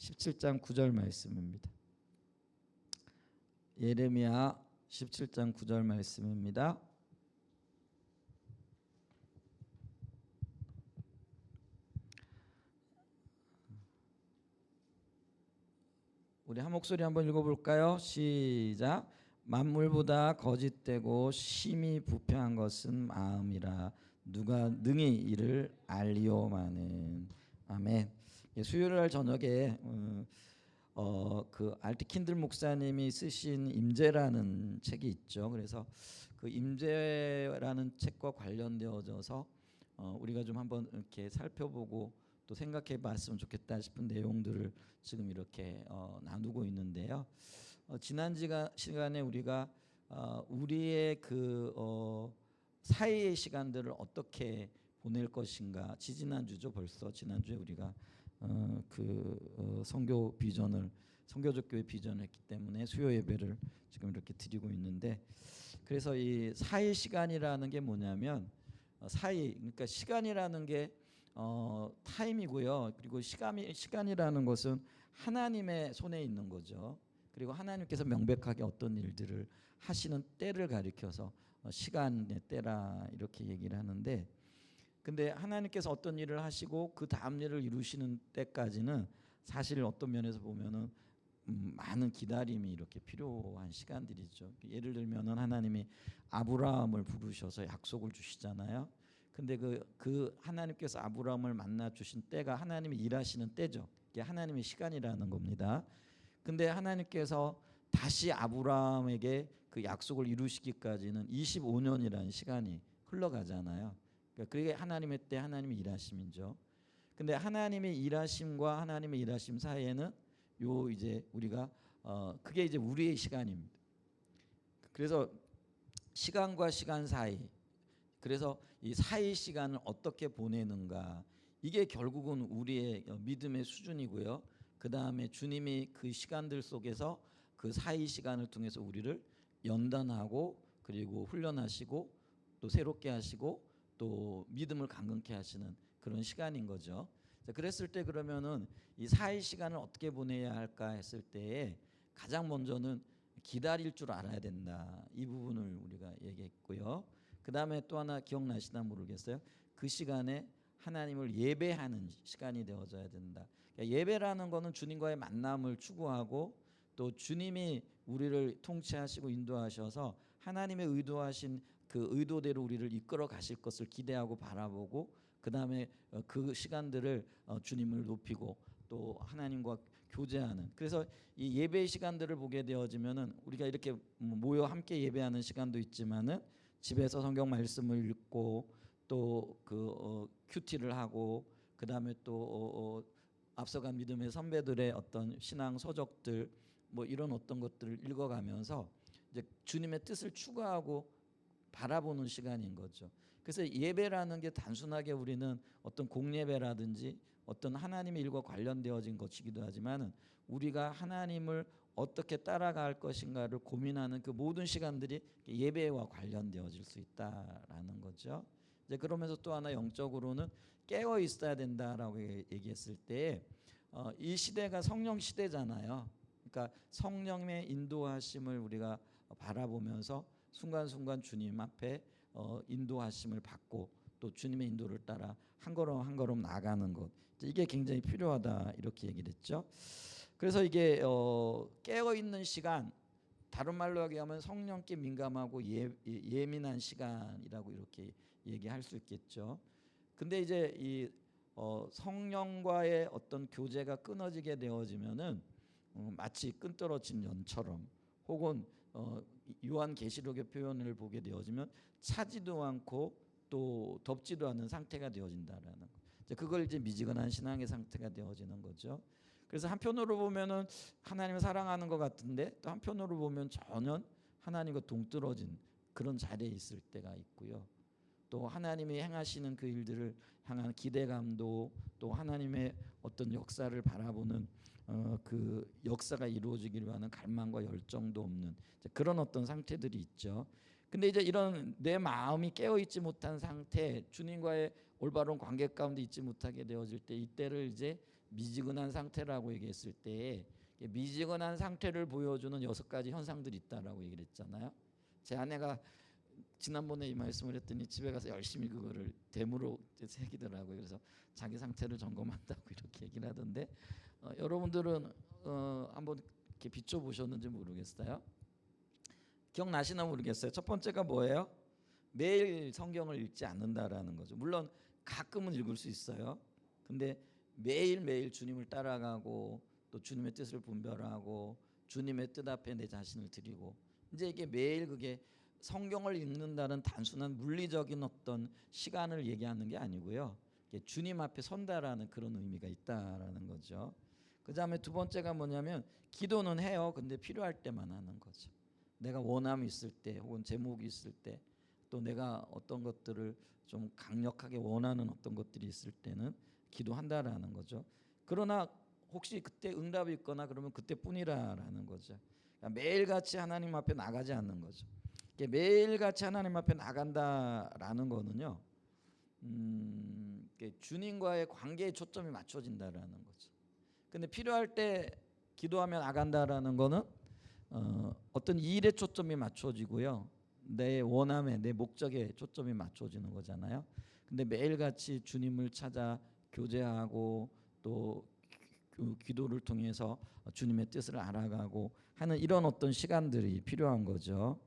17장 9절 말씀입니다. 예레미야 17장 9절 말씀입니다. 우리 한 목소리 한번 읽어볼까요? 시작. 만물보다 거짓되고 심히 부패한 것은 마음이라 누가 능히 이를 알리오마는. 아멘. 수요일 날 저녁에 그 알트 킨들 목사님이 쓰신 임재라는 책이 있죠. 그래서 그 임재라는 책과 관련되어져서 우리가 좀 한번 이렇게 살펴보고 또 생각해 봤으면 좋겠다 싶은 내용들을 지금 이렇게 나누고 있는데요. 지난 시간에 우리가 우리의 그 사이의 시간들을 어떻게 보낼 것인가, 지지난주죠. 벌써 지난주에 우리가 선교 비전을, 선교적 교회 비전을 했기 때문에 수요 예배를 지금 이렇게 드리고 있는데, 그래서 이 사이 시간이라는 게 뭐냐면 사이, 그러니까 시간이라는 게 타임이고요. 그리고 시간이라는 것은 하나님의 손에 있는 거죠. 그리고 하나님께서 명백하게 어떤 일들을 하시는 때를 가리켜서 시간의 때라 이렇게 얘기를 하는데, 근데 하나님께서 어떤 일을 하시고 그 다음 일을 이루시는 때까지는 사실 어떤 면에서 보면은 많은 기다림이 이렇게 필요한 시간들이죠. 예를 들면은 하나님이 아브라함을 부르셔서 약속을 주시잖아요. 근데 그 하나님께서 아브라함을 만나 주신 때가 하나님이 일하시는 때죠. 이게 하나님의 시간이라는 겁니다. 근데 하나님께서 다시 아브라함에게 그 약속을 이루시기까지는 25년이라는 시간이 흘러가잖아요. 그게 하나님의 때, 하나님의 일하심이죠. 근데 하나님의 일하심과 하나님의 일하심 사이에는 요 이제 우리가 그게 이제 우리의 시간입니다. 그래서 시간과 시간 사이, 그래서 이 사이 시간을 어떻게 보내는가, 이게 결국은 우리의 믿음의 수준이고요. 그 다음에 주님이 그 시간들 속에서 그 사이 시간을 통해서 우리를 연단하고 그리고 훈련하시고 또 새롭게 하시고 또 믿음을 강건케 하시는 그런 시간인 거죠. 그랬을 때 그러면은 이 사이 시간을 어떻게 보내야 할까 했을 때에 가장 먼저는 기다릴 줄 알아야 된다. 이 부분을 우리가 얘기했고요. 그 다음에 또 하나 기억나시나 모르겠어요. 그 시간에 하나님을 예배하는 시간이 되어져야 된다. 그러니까 예배라는 거는 주님과의 만남을 추구하고 또 주님이 우리를 통치하시고 인도하셔서 하나님의 의도하신 그 의도대로 우리를 이끌어 가실 것을 기대하고 바라보고, 그 다음에 그 시간들을 주님을 높이고 또 하나님과 교제하는, 그래서 이 예배의 시간들을 보게 되어지면은 우리가 이렇게 모여 함께 예배하는 시간도 있지만은 집에서 성경 말씀을 읽고 또 큐티를 하고 그 다음에 또 앞서간 믿음의 선배들의 어떤 신앙 서적들 뭐 이런 어떤 것들을 읽어가면서 이제 주님의 뜻을 추구하고 바라보는 시간인 거죠. 그래서 예배라는 게 단순하게 우리는 어떤 공예배라든지 어떤 하나님의 일과 관련되어진 것이기도 하지만은 우리가 하나님을 어떻게 따라갈 것인가를 고민하는 그 모든 시간들이 예배와 관련되어질 수 있다라는 거죠. 이제 그러면서 또 하나 영적으로는 깨어 있어야 된다라고 얘기했을 때 이 시대가 성령 시대잖아요. 그러니까 성령의 인도하심을 우리가 바라보면서 순간순간 주님 앞에 인도하심을 받고 또 주님의 인도를 따라 한 걸음 한 걸음 나가는 것, 이게 굉장히 필요하다 이렇게 얘기를 했죠. 그래서 이게 깨어 있는 시간, 다른 말로 얘기하면 성령께 민감하고 예민한 시간이라고 이렇게 얘기할 수 있겠죠. 근데 이제 이 성령과의 어떤 교제가 끊어지게 되어지면은 마치 끈떨어진 연처럼, 혹은 요한계시록의 표현을 보게 되어지면 차지도 않고 또 덥지도 않은 상태가 되어진다라는 거. 그걸 이제 미지근한 신앙의 상태가 되어지는 거죠. 그래서 한편으로 보면은 하나님을 사랑하는 것 같은데 또 한편으로 보면 전혀 하나님과 동떨어진 그런 자리에 있을 때가 있고요. 또 하나님이 행하시는 그 일들을 향한 기대감도 또 하나님의 어떤 역사를 바라보는 그 역사가 이루어지기를 하는 갈망과 열정도 없는 그런 어떤 상태들이 있죠. 근데 이제 이런 내 마음이 깨어 있지 못한 상태, 주님과의 올바른 관계 가운데 있지 못하게 되어질 때 이때를 이제 미지근한 상태라고 얘기했을 때 미지근한 상태를 보여주는 6가지 현상들이 있다라고 얘기를 했잖아요. 제 아내가 지난번에 이 말씀을 했더니 집에 가서 열심히 그거를 데모로 새기더라고요. 그래서 자기 상태를 점검한다고 이렇게 얘기를 하던데 여러분들은 한번 이렇게 비춰보셨는지 모르겠어요. 기억나시나 모르겠어요. 첫 번째가 뭐예요? 매일 성경을 읽지 않는다라는 거죠. 물론 가끔은 읽을 수 있어요. 근데 매일매일 주님을 따라가고 또 주님의 뜻을 분별하고 주님의 뜻 앞에 내 자신을 드리고 이제 이게 매일 그게 성경을 읽는다는 단순한 물리적인 어떤 시간을 얘기하는 게 아니고요. 주님 앞에 선다라는 그런 의미가 있다라는 거죠. 그다음에 두 번째가 뭐냐면 기도는 해요. 근데 필요할 때만 하는 거죠. 내가 원함이 있을 때 혹은 제목이 있을 때 또 내가 어떤 것들을 좀 강력하게 원하는 어떤 것들이 있을 때는 기도한다라는 거죠. 그러나 혹시 그때 응답이 있거나 그러면 그때뿐이라는 거죠. 그러니까 매일같이 하나님 앞에 나가지 않는 거죠. 매일같이 하나님 앞에 나간다라는 거는요. 주님과의 관계에 초점이 맞춰진다라는 거죠. 근데 필요할 때 기도하며 나간다라는 거는 어떤 일에 초점이 맞춰지고요. 내 원함에 내 목적에 초점이 맞춰지는 거잖아요. 근데 매일같이 주님을 찾아 교제하고 또 기도를 통해서 주님의 뜻을 알아가고 하는 이런 어떤 시간들이 필요한 거죠.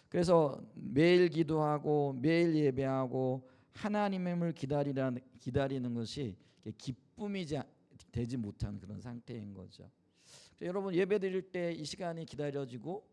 그래서 매일 기도하고 매일 예배하고 하나님을 기다리는 것이 기쁨이 되지 못한 그런 상태인 거죠. 여러분 예배드릴 때 이 시간이 기다려지고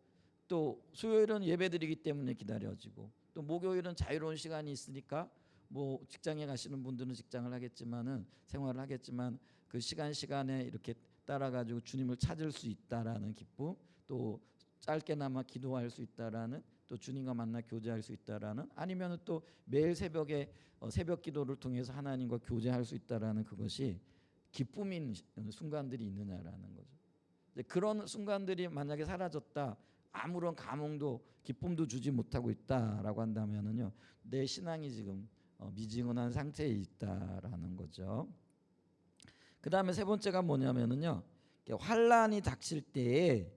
또 수요일은 예배드리기 때문에 기다려지고 또 목요일은 자유로운 시간이 있으니까 뭐 직장에 가시는 분들은 직장을 하겠지만은 생활을 하겠지만 그 시간에 이렇게 따라가지고 주님을 찾을 수 있다라는 기쁨, 또 짧게나마 기도할 수 있다라는, 또 주님과 만나 교제할 수 있다라는, 아니면 또 매일 새벽에 새벽 기도를 통해서 하나님과 교제할 수 있다라는 그것이 기쁨인 순간들이 있느냐라는 거죠. 그런 순간들이 만약에 사라졌다, 아무런 감흥도 기쁨도 주지 못하고 있다라고 한다면은요, 내 신앙이 지금 미지근한 상태에 있다라는 거죠. 그 다음에 세 번째가 뭐냐면은요, 환란이 닥칠 때에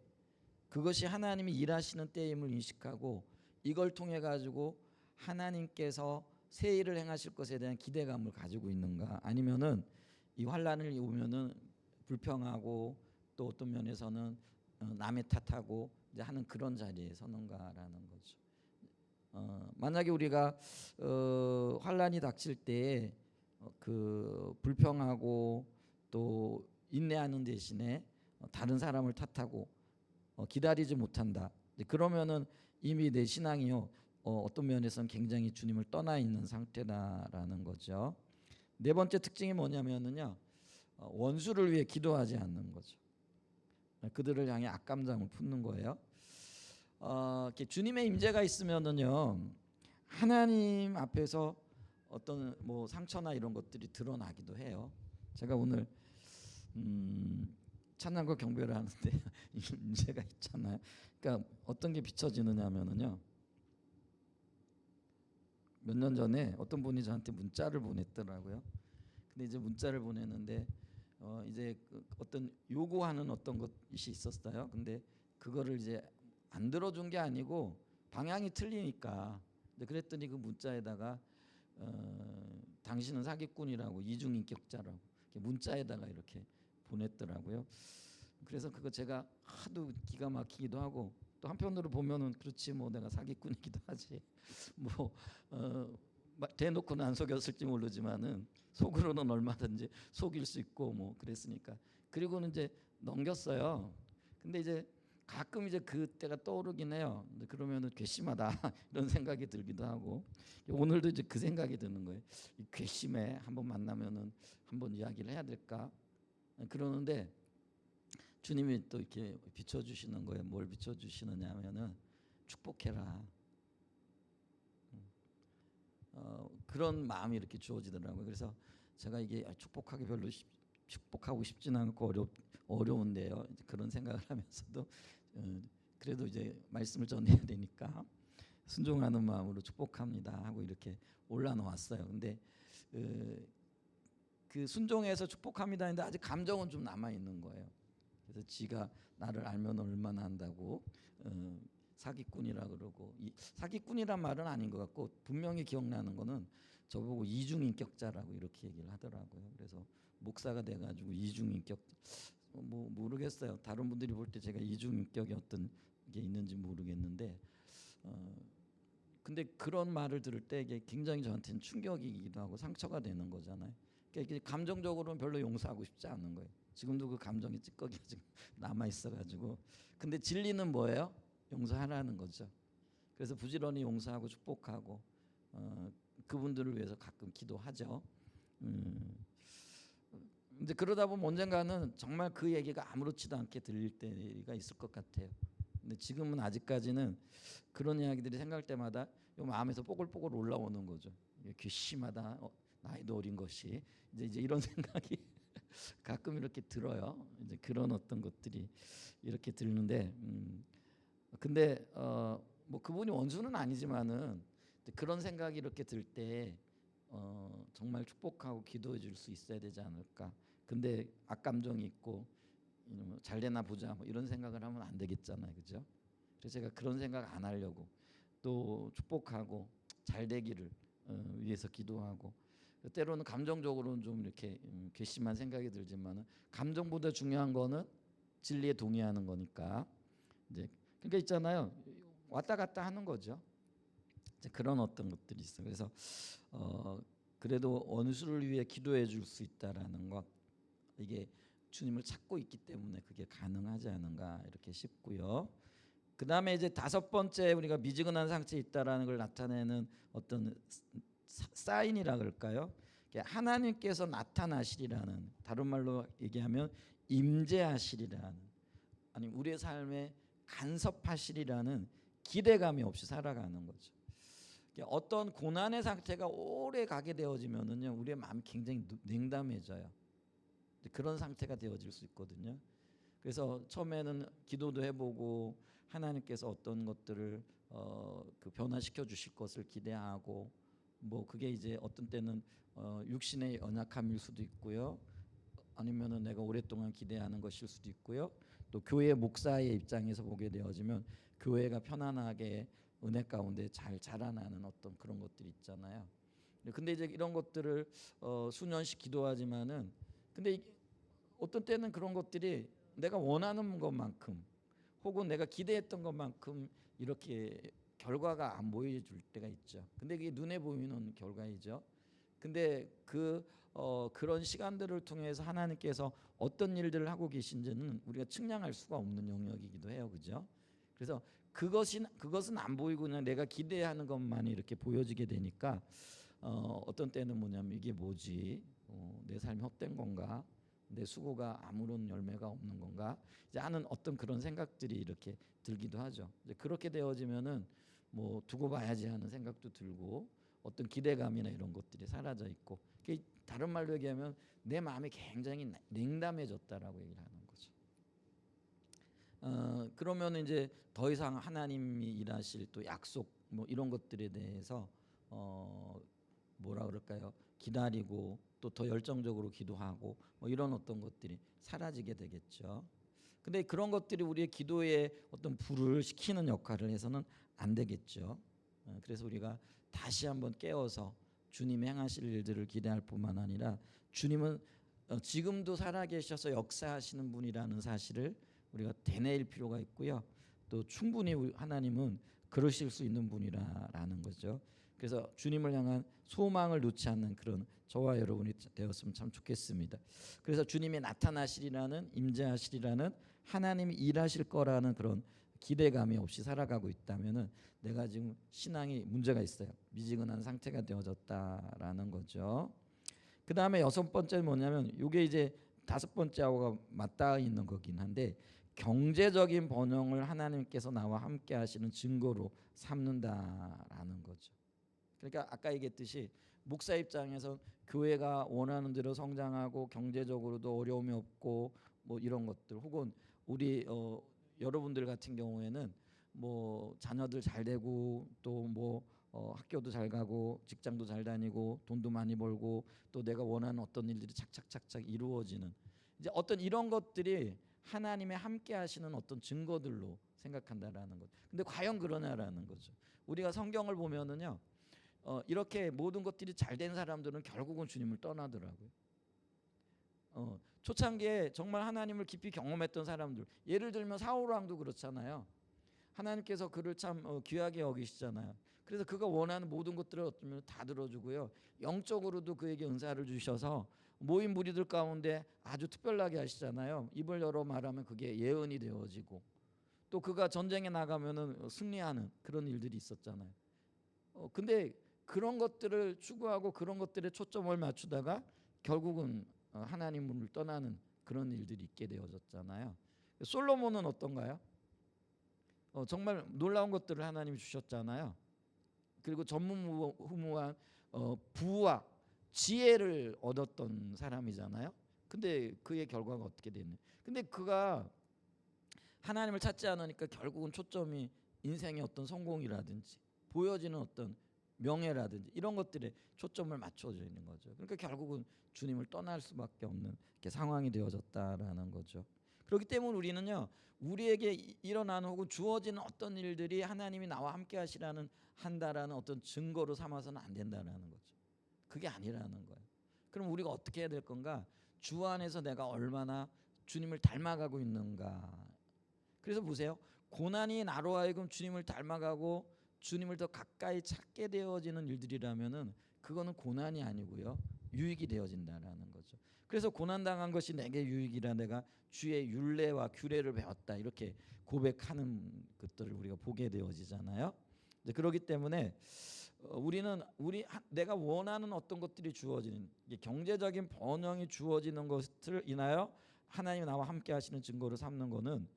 그것이 하나님이 일하시는 때임을 인식하고 이걸 통해 가지고 하나님께서 새 일을 행하실 것에 대한 기대감을 가지고 있는가, 아니면은 이 환란을 오면은 불평하고 또 어떤 면에서는 남의 탓하고 이제 하는 그런 자리에 서는가라는 거죠. 만약에 우리가 환란이 닥칠 때 그 불평하고 또 인내하는 대신에 다른 사람을 탓하고 기다리지 못한다. 그러면은 이미 내 신앙이요 어떤 면에서는 굉장히 주님을 떠나 있는 상태다라는 거죠. 네 번째 특징이 뭐냐면은요, 원수를 위해 기도하지 않는 거죠. 그들을 향해 악감정을 품는 거예요. 주님의 임재가 있으면은요, 하나님 앞에서 어떤 뭐 상처나 이런 것들이 드러나기도 해요. 제가 오늘 찬양과 경배를 하는데 임재가 있잖아요. 그러니까 어떤 게 비춰지느냐면은요, 몇 년 전에 어떤 분이 저한테 문자를 보냈더라고요. 근데 이제 문자를 보냈는데 이제 어떤 요구하는 어떤 것이 있었어요. 근데 그거를 이제 안 들어준 게 아니고 방향이 틀리니까. 그랬더니 그 문자에다가 당신은 사기꾼이라고, 이중인격자라고 문자에다가 이렇게 보냈더라고요. 그래서 그거 제가 하도 기가 막히기도 하고, 또 한편으로 보면은 그렇지 뭐 내가 사기꾼이기도 하지 뭐 대놓고는 안 속였을지 모르지만은 속으로는 얼마든지 속일 수 있고 뭐 그랬으니까. 그리고는 이제 넘겼어요. 근데 이제 가끔 이제 그때가 떠오르긴 해요. 그러면은 괘씸하다 이런 생각이 들기도 하고, 오늘도 이제 그 생각이 드는 거예요. 이 괘씸해, 한번 만나면은 한번 이야기를 해야 될까 그러는데 주님이 또 이렇게 비춰주시는 거예요. 뭘 비춰주시느냐면은 축복해라. 그런 마음이 이렇게 주어지더라고요. 그래서 제가 이게 축복하기 별로 축복하고 싶지는 않고 어려운데요. 그런 생각을 하면서도 그래도 이제 말씀을 전해야 되니까 순종하는 마음으로 축복합니다 하고 이렇게 올라놓았어요. 근데 그 순종해서 축복합니다 했는데 아직 감정은 좀 남아 있는 거예요. 그래서 지가 나를 알면 얼마나 한다고 사기꾼이라 그러고, 이 사기꾼이란 말은 아닌 것 같고 분명히 기억나는 거는 저보고 이중인격자라고 이렇게 얘기를 하더라고요. 그래서 목사가 돼가지고 이중인격, 뭐 모르겠어요. 다른 분들이 볼 때 제가 이중인격이 어떤 게 있는지 모르겠는데, 근데 그런 말을 들을 때 이게 굉장히 저한테는 충격이기도 하고 상처가 되는 거잖아요. 그러니까 감정적으로는 별로 용서하고 싶지 않은 거예요. 지금도 그 감정이 찌꺼기가 지금 남아 있어가지고. 근데 진리는 뭐예요? 용서하라는 거죠. 그래서 부지런히 용서하고 축복하고 그분들을 위해서 가끔 기도하죠. 근데 그러다 보면 언젠가는 정말 그 얘기가 아무렇지도 않게 들릴 때가 있을 것 같아요. 근데 지금은 아직까지는 그런 이야기들이 생각할 때마다 요 마음에서 뽀글뽀글 올라오는 거죠. 괘씸하다. 나이도 어린 것이 이제 이런 생각이 가끔 이렇게 들어요. 이제 그런 어떤 것들이 이렇게 들는데, 근데 뭐 그분이 원수는 아니지만은 그런 생각이 이렇게 들 때 정말 축복하고 기도해 줄 수 있어야 되지 않을까. 근데 악감정이 있고 잘 되나 보자 뭐 이런 생각을 하면 안 되겠잖아요, 그죠? 그래서 제가 그런 생각 안 하려고 또 축복하고 잘 되기를 위해서 기도하고, 때로는 감정적으로는 좀 이렇게 괘씸한 생각이 들지만은 감정보다 중요한 거는 진리에 동의하는 거니까 이제 그러니까 있잖아요, 왔다 갔다 하는 거죠. 이제 그런 어떤 것들이 있어. 그래서 그래도 원수를 위해 기도해 줄 수 있다라는 것, 이게 주님을 찾고 있기 때문에 그게 가능하지 않은가 이렇게 싶고요. 그 다음에 이제 다섯 번째 우리가 미지근한 상태에 있다라는 걸 나타내는 어떤 사인이라 그럴까요? 하나님께서 나타나시리라는, 다른 말로 얘기하면 임재하시리라는, 아니 우리의 삶에 간섭하시리라는 기대감이 없이 살아가는 거죠. 어떤 고난의 상태가 오래 가게 되어지면은요, 우리의 마음이 굉장히 냉담해져요. 그런 상태가 되어질 수 있거든요. 그래서 처음에는 기도도 해보고 하나님께서 어떤 것들을 그 변화시켜 주실 것을 기대하고, 뭐 그게 이제 어떤 때는 육신의 연약함일 수도 있고요, 아니면은 내가 오랫동안 기대하는 것일 수도 있고요, 또 교회 목사의 입장에서 보게 되어지면 교회가 편안하게 은혜 가운데 잘 자라나는 어떤 그런 것들이 있잖아요. 근데 이제 이런 것들을 수년씩 기도하지만은, 근데 어떤 때는 그런 것들이 내가 원하는 것만큼 혹은 내가 기대했던 것만큼 이렇게 결과가 안 보여줄 때가 있죠. 근데 이게 눈에 보이는 결과이죠. 근데 그런 시간들을 통해서 하나님께서 어떤 일들을 하고 계신지는 우리가 측량할 수가 없는 영역이기도 해요, 그죠? 그래서 그것은 안 보이고 그냥 내가 기대하는 것만이 이렇게 보여지게 되니까 어떤 때는 뭐냐면 이게 뭐지? 내 삶이 헛된 건가? 내 수고가 아무런 열매가 없는 건가? 이제 하는 어떤 그런 생각들이 이렇게 들기도 하죠. 이제 그렇게 되어지면은 뭐 두고 봐야지 하는 생각도 들고 어떤 기대감이나 이런 것들이 사라져 있고, 다른 말로 얘기하면 내 마음이 굉장히 냉담해졌다라고 얘기를 하는 거죠. 그러면 이제 더 이상 하나님이 일하실 또 약속 뭐 이런 것들에 대해서 뭐라 그럴까요? 기다리고 또 더 열정적으로 기도하고 뭐 이런 어떤 것들이 사라지게 되겠죠. 근데 그런 것들이 우리의 기도에 어떤 불을 식히는 역할을 해서는 안 되겠죠. 그래서 우리가 다시 한번 깨어서 주님 행하실 일들을 기대할 뿐만 아니라 주님은 지금도 살아계셔서 역사하시는 분이라는 사실을 우리가 되뇌일 필요가 있고요. 또 충분히 하나님은 그러실 수 있는 분이라는 거죠. 그래서 주님을 향한 소망을 놓지 않는 그런 저와 여러분이 되었으면 참 좋겠습니다. 그래서 주님이 나타나시리라는, 임재하시리라는, 하나님이 일하실 거라는 그런 기대감이 없이 살아가고 있다면은 내가 지금 신앙이 문제가 있어요. 미지근한 상태가 되어졌다라는 거죠. 그 다음에 여섯 번째는 뭐냐면, 이게 이제 다섯 번째하고가 맞닿아 있는 거긴 한데, 경제적인 번영을 하나님께서 나와 함께 하시는 증거로 삼는다라는 거죠. 그러니까 아까 얘기했듯이 목사 입장에서 교회가 원하는 대로 성장하고 경제적으로도 어려움이 없고 뭐 이런 것들, 혹은 우리 여러분들 같은 경우에는 뭐 자녀들 잘 되고 또 뭐 학교도 잘 가고 직장도 잘 다니고 돈도 많이 벌고 또 내가 원하는 어떤 일들이 착착착착 이루어지는 이제 어떤 이런 것들이 하나님의 함께 하시는 어떤 증거들로 생각한다라는 것. 근데 과연 그러냐라는 거죠. 우리가 성경을 보면은요. 이렇게 모든 것들이 잘 된 사람들은 결국은 주님을 떠나더라고요. 초창기에 정말 하나님을 깊이 경험했던 사람들, 예를 들면 사울 왕도 그렇잖아요. 하나님께서 그를 참 귀하게 여기시잖아요. 그래서 그가 원하는 모든 것들을 어쩌면 다 들어주고요. 영적으로도 그에게 은사를 주셔서 모인 무리들 가운데 아주 특별하게 하시잖아요. 입을 열어 말하면 그게 예언이 되어지고 또 그가 전쟁에 나가면은 승리하는 그런 일들이 있었잖아요. 근데 그런 것들을 추구하고 그런 것들에 초점을 맞추다가 결국은 하나님을 떠나는 그런 일들이 있게 되어졌잖아요. 솔로몬은 어떤가요? 정말 놀라운 것들을 하나님이 주셨잖아요. 그리고 전무후무한 부와 지혜를 얻었던 사람이잖아요. 근데 그의 결과가 어떻게 됐냐? 근데 그가 하나님을 찾지 않으니까 결국은 초점이 인생의 어떤 성공이라든지 보여지는 어떤 명예라든지 이런 것들에 초점을 맞춰져 있는 거죠. 그러니까 결국은 주님을 떠날 수밖에 없는 이렇게 상황이 되어졌다라는 거죠. 그렇기 때문에 우리는요, 우리에게 일어나는 혹은 주어지는 어떤 일들이 하나님이 나와 함께 하시라는 한다라는 어떤 증거로 삼아서는 안 된다라는 거죠. 그게 아니라는 거예요. 그럼 우리가 어떻게 해야 될 건가? 주 안에서 내가 얼마나 주님을 닮아가고 있는가. 그래서 보세요. 고난이 나로 하여금 주님을 닮아가고 주님을 더 가까이 찾게 되어지는 일들이라면은 그거는 고난이 아니고요, 유익이 되어진다라는 거죠. 그래서 고난 당한 것이 내게 유익이라 내가 주의 율례와 규례를 배웠다 이렇게 고백하는 것들을 우리가 보게 되어지잖아요. 그렇기 때문에 우리는 내가 원하는 어떤 것들이 주어지는 경제적인 번영이 주어지는 것을 인하여 하나님 나와 함께 하시는 증거로 삼는 거는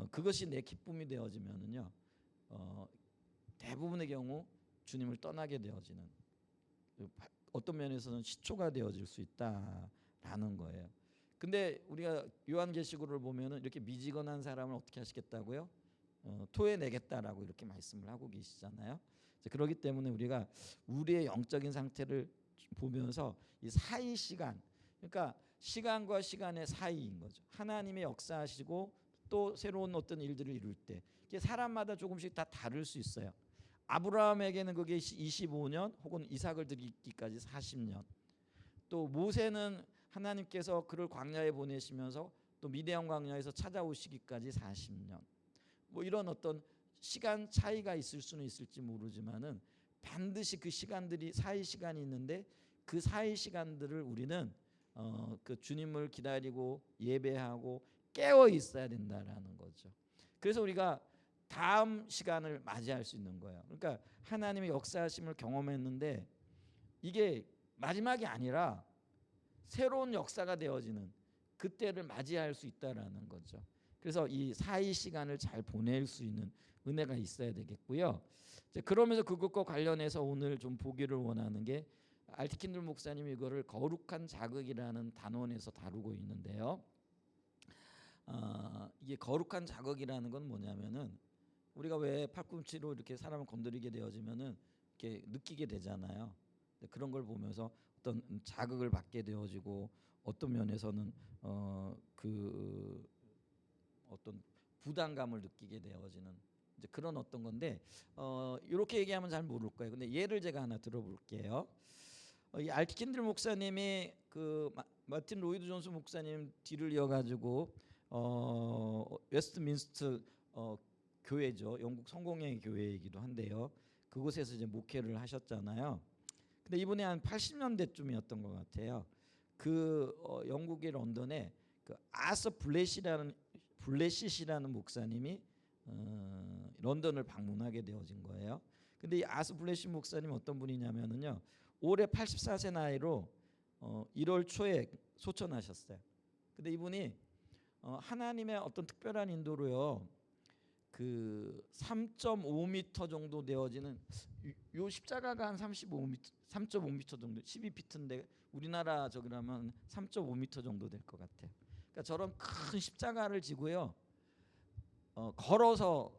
그것이 내 기쁨이 되어지면은요. 대부분의 경우 주님을 떠나게 되어지는 어떤 면에서는 시초가 되어질 수 있다라는 거예요. 근데 우리가 요한계시록을 보면은 이렇게 미지근한 사람을 어떻게 하시겠다고요? 토해내겠다라고 이렇게 말씀을 하고 계시잖아요. 그렇기 때문에 우리가 우리의 영적인 상태를 보면서 이 사이 시간, 그러니까 시간과 시간의 사이인 거죠. 하나님의 역사하시고 또 새로운 어떤 일들을 이룰 때 이게 사람마다 조금씩 다 다를 수 있어요. 아브라함에게는 그게 25년 혹은 이삭을 드리기까지 40년. 또 모세는 하나님께서 그를 광야에 보내시면서 또 미디안 광야에서 찾아오시기까지 40년. 뭐 이런 어떤 시간 차이가 있을 수는 있을지 모르지만은 반드시 그 시간들이 사이 시간이 있는데 그 사이 시간들을 우리는 그 주님을 기다리고 예배하고 깨어 있어야 된다라는 거죠. 그래서 우리가 다음 시간을 맞이할 수 있는 거예요. 그러니까 하나님의 역사하심을 경험했는데 이게 마지막이 아니라 새로운 역사가 되어지는 그때를 맞이할 수 있다라는 거죠. 그래서 이 사이 시간을 잘 보낼 수 있는 은혜가 있어야 되겠고요. 그러면서 그것과 관련해서 오늘 좀 보기를 원하는 게 알티킨들 목사님이 이거를 거룩한 자극이라는 단원에서 다루고 있는데요. 이게 거룩한 자극이라는 건 뭐냐면은 우리가 왜 팔꿈치로 이렇게 사람을 건드리게 되어지면은 이렇게 느끼게 되잖아요. 그런 걸 보면서 어떤 자극을 받게 되어지고 어떤 면에서는 그 어떤 부담감을 느끼게 되어지는 이제 그런 어떤 건데 이렇게 얘기하면 잘 모를 거예요. 근데 예를 제가 하나 들어볼게요. 이 알티킨들 목사님이 그 마틴 로이드 존스 목사님 뒤를 이어가지고 웨스트민스터 교회죠. 영국 성공회 교회이기도 한데요. 그곳에서 이제 목회를 하셨잖아요. 근데 이분이 한 80년대쯤이었던 것 같아요. 그 영국의 런던에 그 아서 블레시라는 목사님이 런던을 방문하게 되어진 거예요. 근데 이 아서 블레시 목사님 어떤 분이냐면은요. 올해 84세 나이로 1월 초에 소천하셨어요. 근데 이분이 하나님의 어떤 특별한 인도로요. 그 3.5m 정도 되어지는 요 십자가가 한 35m, 3.5m 정도, 12피트인데 우리나라 저기라면 3.5m 정도 될 것 같아요. 그러니까 저런 큰 십자가를 지고요, 걸어서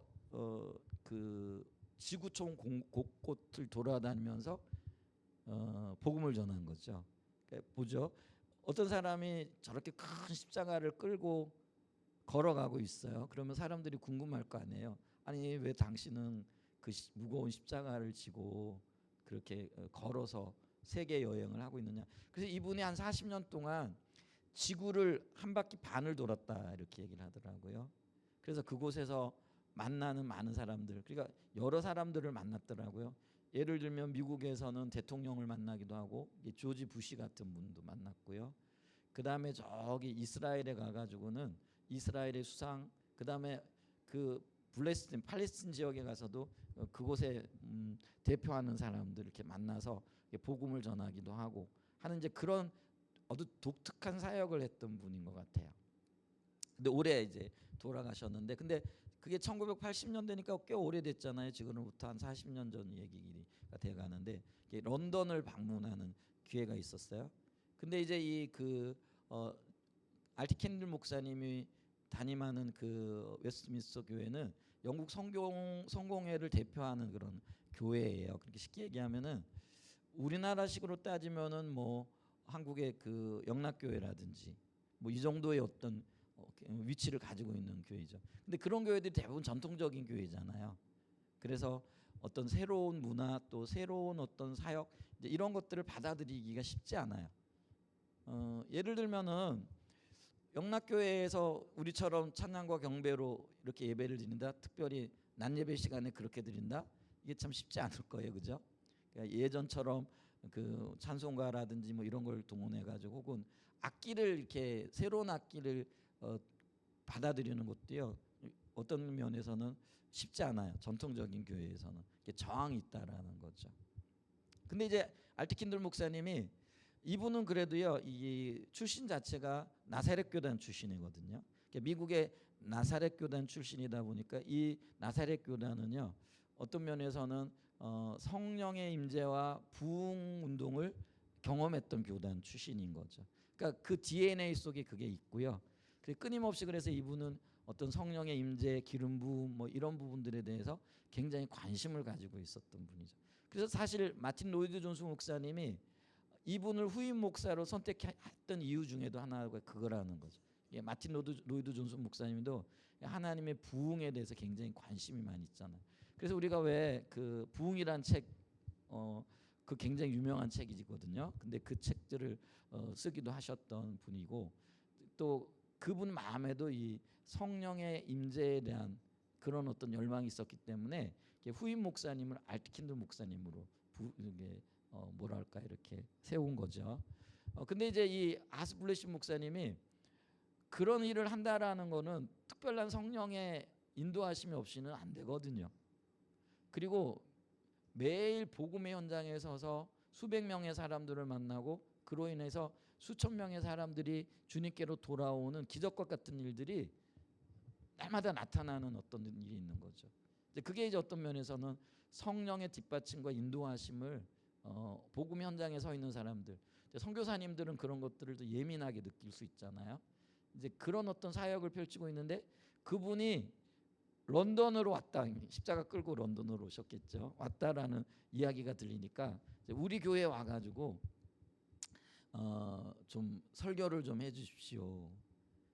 그 지구촌 곳곳을 돌아다니면서 복음을 전한 거죠. 그러니까 보죠. 어떤 사람이 저렇게 큰 십자가를 끌고 걸어가고 있어요. 그러면 사람들이 궁금할 거 아니에요. 아니 왜 당신은 그 무거운 십자가를 지고 그렇게 걸어서 세계 여행을 하고 있느냐. 그래서 이분이 한 40년 동안 지구를 한 바퀴 반을 돌았다 이렇게 얘기를 하더라고요. 그래서 그곳에서 만나는 많은 사람들, 그러니까 여러 사람들을 만났더라고요. 예를 들면 미국에서는 대통령을 만나기도 하고 조지 부시 같은 분도 만났고요. 그 다음에 저기 이스라엘에 가가지고는 이스라엘의 수상, 그 다음에 그 팔레스틴 지역에 가서도 그곳에 대표하는 사람들 이렇게 만나서 복음을 전하기도 하고 하는 이제 그런 아주 독특한 사역을 했던 분인 것 같아요. 근데 올해 이제 돌아가셨는데, 근데 그게 1980년대니까 꽤 오래됐잖아요. 지금으로부터 한 40년 전 얘기가 돼가는데 런던을 방문하는 기회가 있었어요. 근데 이제 이그 알티 캔들 목사님이 담임하는 그 웨스트민스터 교회는 영국 성공회를 대표하는 그런 교회예요. 그렇게 쉽게 얘기하면은 우리나라식으로 따지면은 뭐 한국의 그 영락교회라든지 뭐 이 정도의 어떤 위치를 가지고 있는 교회죠. 근데 그런 교회들이 대부분 전통적인 교회잖아요. 그래서 어떤 새로운 문화 또 새로운 어떤 사역 이제 이런 것들을 받아들이기가 쉽지 않아요. 예를 들면은 영락교회에서 우리처럼 찬양과 경배로 이렇게 예배를 드린다. 특별히 낮 예배 시간에 그렇게 드린다. 이게 참 쉽지 않을 거예요, 그죠? 그러니까 예전처럼 그 찬송가라든지 뭐 이런 걸 동원해 가지고 혹은 악기를 이렇게 새로운 악기를 받아들이는 것도요. 어떤 면에서는 쉽지 않아요. 전통적인 교회에서는 저항이 있다라는 거죠. 근데 이제 알티킨들 목사님이 이분은 그래도요 이 출신 자체가 나사렛 교단 출신이거든요. 미국의 나사렛 교단 출신이다 보니까 이 나사렛 교단은요 어떤 면에서는 성령의 임재와 부흥 운동을 경험했던 교단 출신인 거죠. 그러니까 그 DNA 속에 그게 있고요. 끊임없이 그래서 이분은 어떤 성령의 임재, 기름 부음 뭐 이런 부분들에 대해서 굉장히 관심을 가지고 있었던 분이죠. 그래서 사실 마틴 로이드 존스 목사님이 이분을 후임 목사로 선택했던 이유 중에도 하나가 그거라는 거죠. 마틴 로이드 존스 목사님도 하나님의 부흥에 대해서 굉장히 관심이 많이 있잖아요. 그래서 우리가 왜 그 부흥이란 책, 그 굉장히 유명한 책이거든요. 근데 그 책들을 쓰기도 하셨던 분이고 또 그분 마음에도 이 성령의 임재에 대한 그런 어떤 열망이 있었기 때문에 후임 목사님을 알티킨들 목사님으로 뭐랄까 이렇게 세운 거죠. 근데 이제 이 아스블레시 목사님이 그런 일을 한다라는 거는 특별한 성령의 인도하심이 없이는 안 되거든요. 그리고 매일 복음의 현장에 서서 수백 명의 사람들을 만나고 그로 인해서 수천 명의 사람들이 주님께로 돌아오는 기적과 같은 일들이 날마다 나타나는 어떤 일이 있는 거죠. 그게 이제 어떤 면에서는 성령의 뒷받침과 인도하심을 복음 현장에 서 있는 사람들, 선교사님들은 그런 것들을 더 예민하게 느낄 수 있잖아요. 이제 그런 어떤 사역을 펼치고 있는데 그분이 런던으로 왔다, 십자가 끌고 런던으로 오셨겠죠. 왔다라는 이야기가 들리니까 우리 교회에 와가지고 좀 설교를 좀 해주십시오.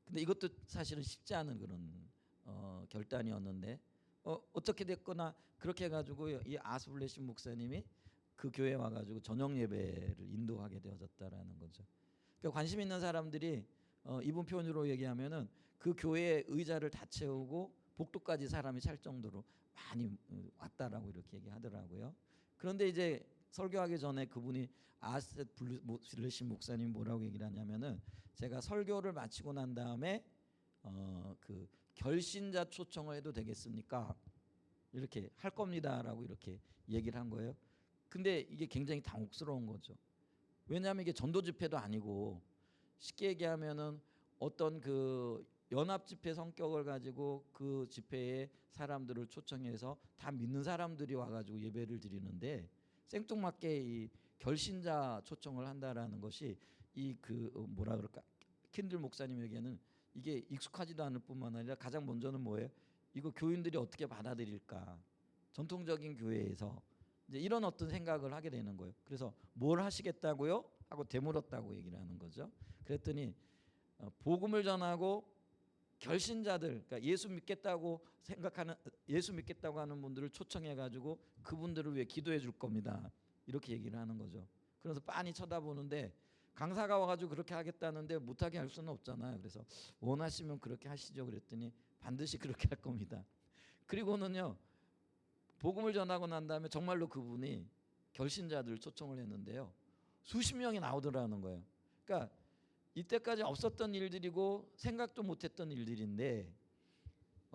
근데 이것도 사실은 쉽지 않은 그런 결단이었는데 어떻게 됐거나 그렇게 해가지고 이 아스블레신 목사님이 그 교회에 와가지고 저녁 예배를 인도하게 되어졌다라는 거죠. 그러니까 관심 있는 사람들이 이분 표현으로 얘기하면은 그 교회의 의자를 다 채우고 복도까지 사람이 찰 정도로 많이 왔다라고 이렇게 얘기하더라고요. 그런데 이제 설교하기 전에 그분이 아스블레신 목사님 뭐라고 얘기를 하냐면은 제가 설교를 마치고 난 다음에 그 결신자 초청을 해도 되겠습니까? 이렇게 할 겁니다라고 이렇게 얘기를 한 거예요. 근데 이게 굉장히 당혹스러운 거죠. 왜냐하면 이게 전도 집회도 아니고 쉽게 얘기하면은 어떤 그 연합 집회 성격을 가지고 그 집회에 사람들을 초청해서 다 믿는 사람들이 와가지고 예배를 드리는데 생뚱맞게 이 결신자 초청을 한다라는 것이 이 그 뭐라 그럴까 킨들 목사님에게는 이게 익숙하지도 않을 뿐만 아니라 가장 먼저는 뭐예요? 이거 교인들이 어떻게 받아들일까? 전통적인 교회에서 이제 이런 어떤 생각을 하게 되는 거예요. 그래서 뭘 하시겠다고요? 하고 되물었다고 얘기를 하는 거죠. 그랬더니 복음을 전하고 결신자들, 그러니까 예수 믿겠다고 하는 분들을 초청해 가지고 그분들을 위해 기도해 줄 겁니다. 이렇게 얘기를 하는 거죠. 그래서 빤히 쳐다보는데 강사가 와가지고 그렇게 하겠다는데 못하게 할 수는 없잖아요. 그래서 원하시면 그렇게 하시죠. 그랬더니 반드시 그렇게 할 겁니다. 그리고는요, 복음을 전하고 난 다음에 정말로 그분이 결신자들을 초청을 했는데요, 수십 명이 나오더라는 거예요. 그러니까 이때까지 없었던 일들이고 생각도 못했던 일들인데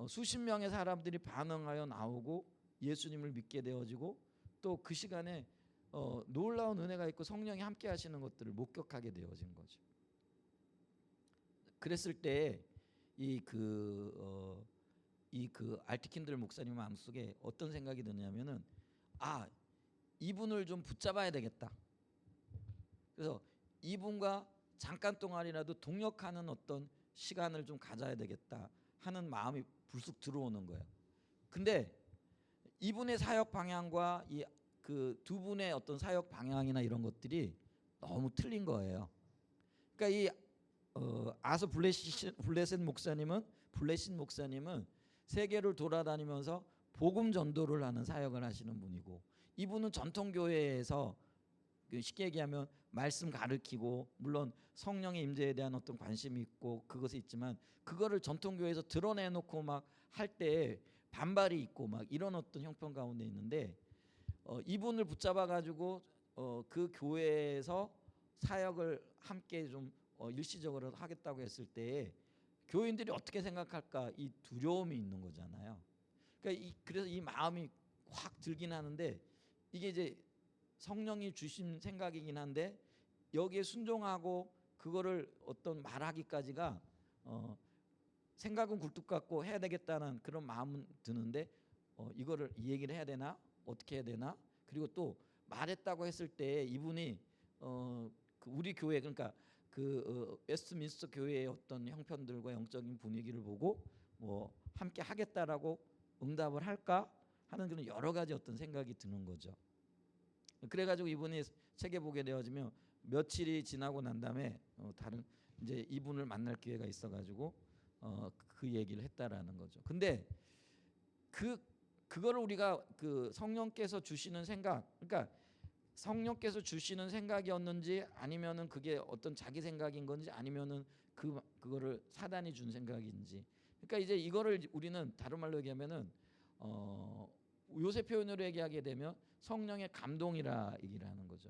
수십 명의 사람들이 반응하여 나오고 예수님을 믿게 되어지고 또 그 시간에 놀라운 은혜가 있고 성령이 함께 하시는 것들을 목격하게 되어진 거죠. 그랬을 때 이 그 알티킨들 목사님 마음속에 어떤 생각이 드냐면은 이분을 좀 붙잡아야 되겠다. 그래서 이분과 잠깐 동안이라도 동역하는 어떤 시간을 좀 가져야 되겠다 하는 마음이 불쑥 들어오는 거예요. 근데 이분의 사역 방향과 이 그 두 분의 어떤 사역 방향이나 이런 것들이 너무 틀린 거예요. 그러니까 이 아서 블레신 목사님은 세계를 돌아다니면서 복음 전도를 하는 사역을 하시는 분이고, 이분은 전통 교회에서 쉽게 얘기하면 말씀 가르치고, 물론 성령의 임재에 대한 어떤 관심이 있고 그것이 있지만 그거를 전통 교회에서 드러내놓고 막 할 때 반발이 있고 막 이런 어떤 형편 가운데 있는데, 이분을 붙잡아 가지고 그 교회에서 사역을 함께 좀 일시적으로 하겠다고 했을 때 교인들이 어떻게 생각할까, 이 두려움이 있는 거잖아요. 그러니까 그래서 이 마음이 확 들긴 하는데, 이게 이제 성령이 주신 생각이긴 한데 여기에 순종하고 그거를 어떤 말하기까지가 생각은 굴뚝 같고 해야 되겠다는 그런 마음은 드는데 이거를 이 얘기를 해야 되나, 어떻게 해야 되나. 그리고 또 말했다고 했을 때 이분이 그 우리 교회, 그러니까 웨스트민스터 교회의 어떤 형편들과 영적인 분위기를 보고 뭐 함께 하겠다라고 응답을 할까 하는 그런 여러 가지 어떤 생각이 드는 거죠. 그래가지고 이분이 책에 보게 되어지면 며칠이 지나고 난 다음에 다른 이제 이분을 만날 기회가 있어가지고 그 얘기를 했다라는 거죠. 근데 그거를 우리가 그 성령께서 주시는 생각, 그러니까 성령께서 주시는 생각이었는지 아니면은 그게 어떤 자기 생각인 건지 아니면은 그거를 사단이 준 생각인지, 그러니까 이제 이거를 우리는 다른 말로 얘기하면은 요새 표현으로 얘기하게 되면 성령의 감동이라 얘기를 하는 거죠.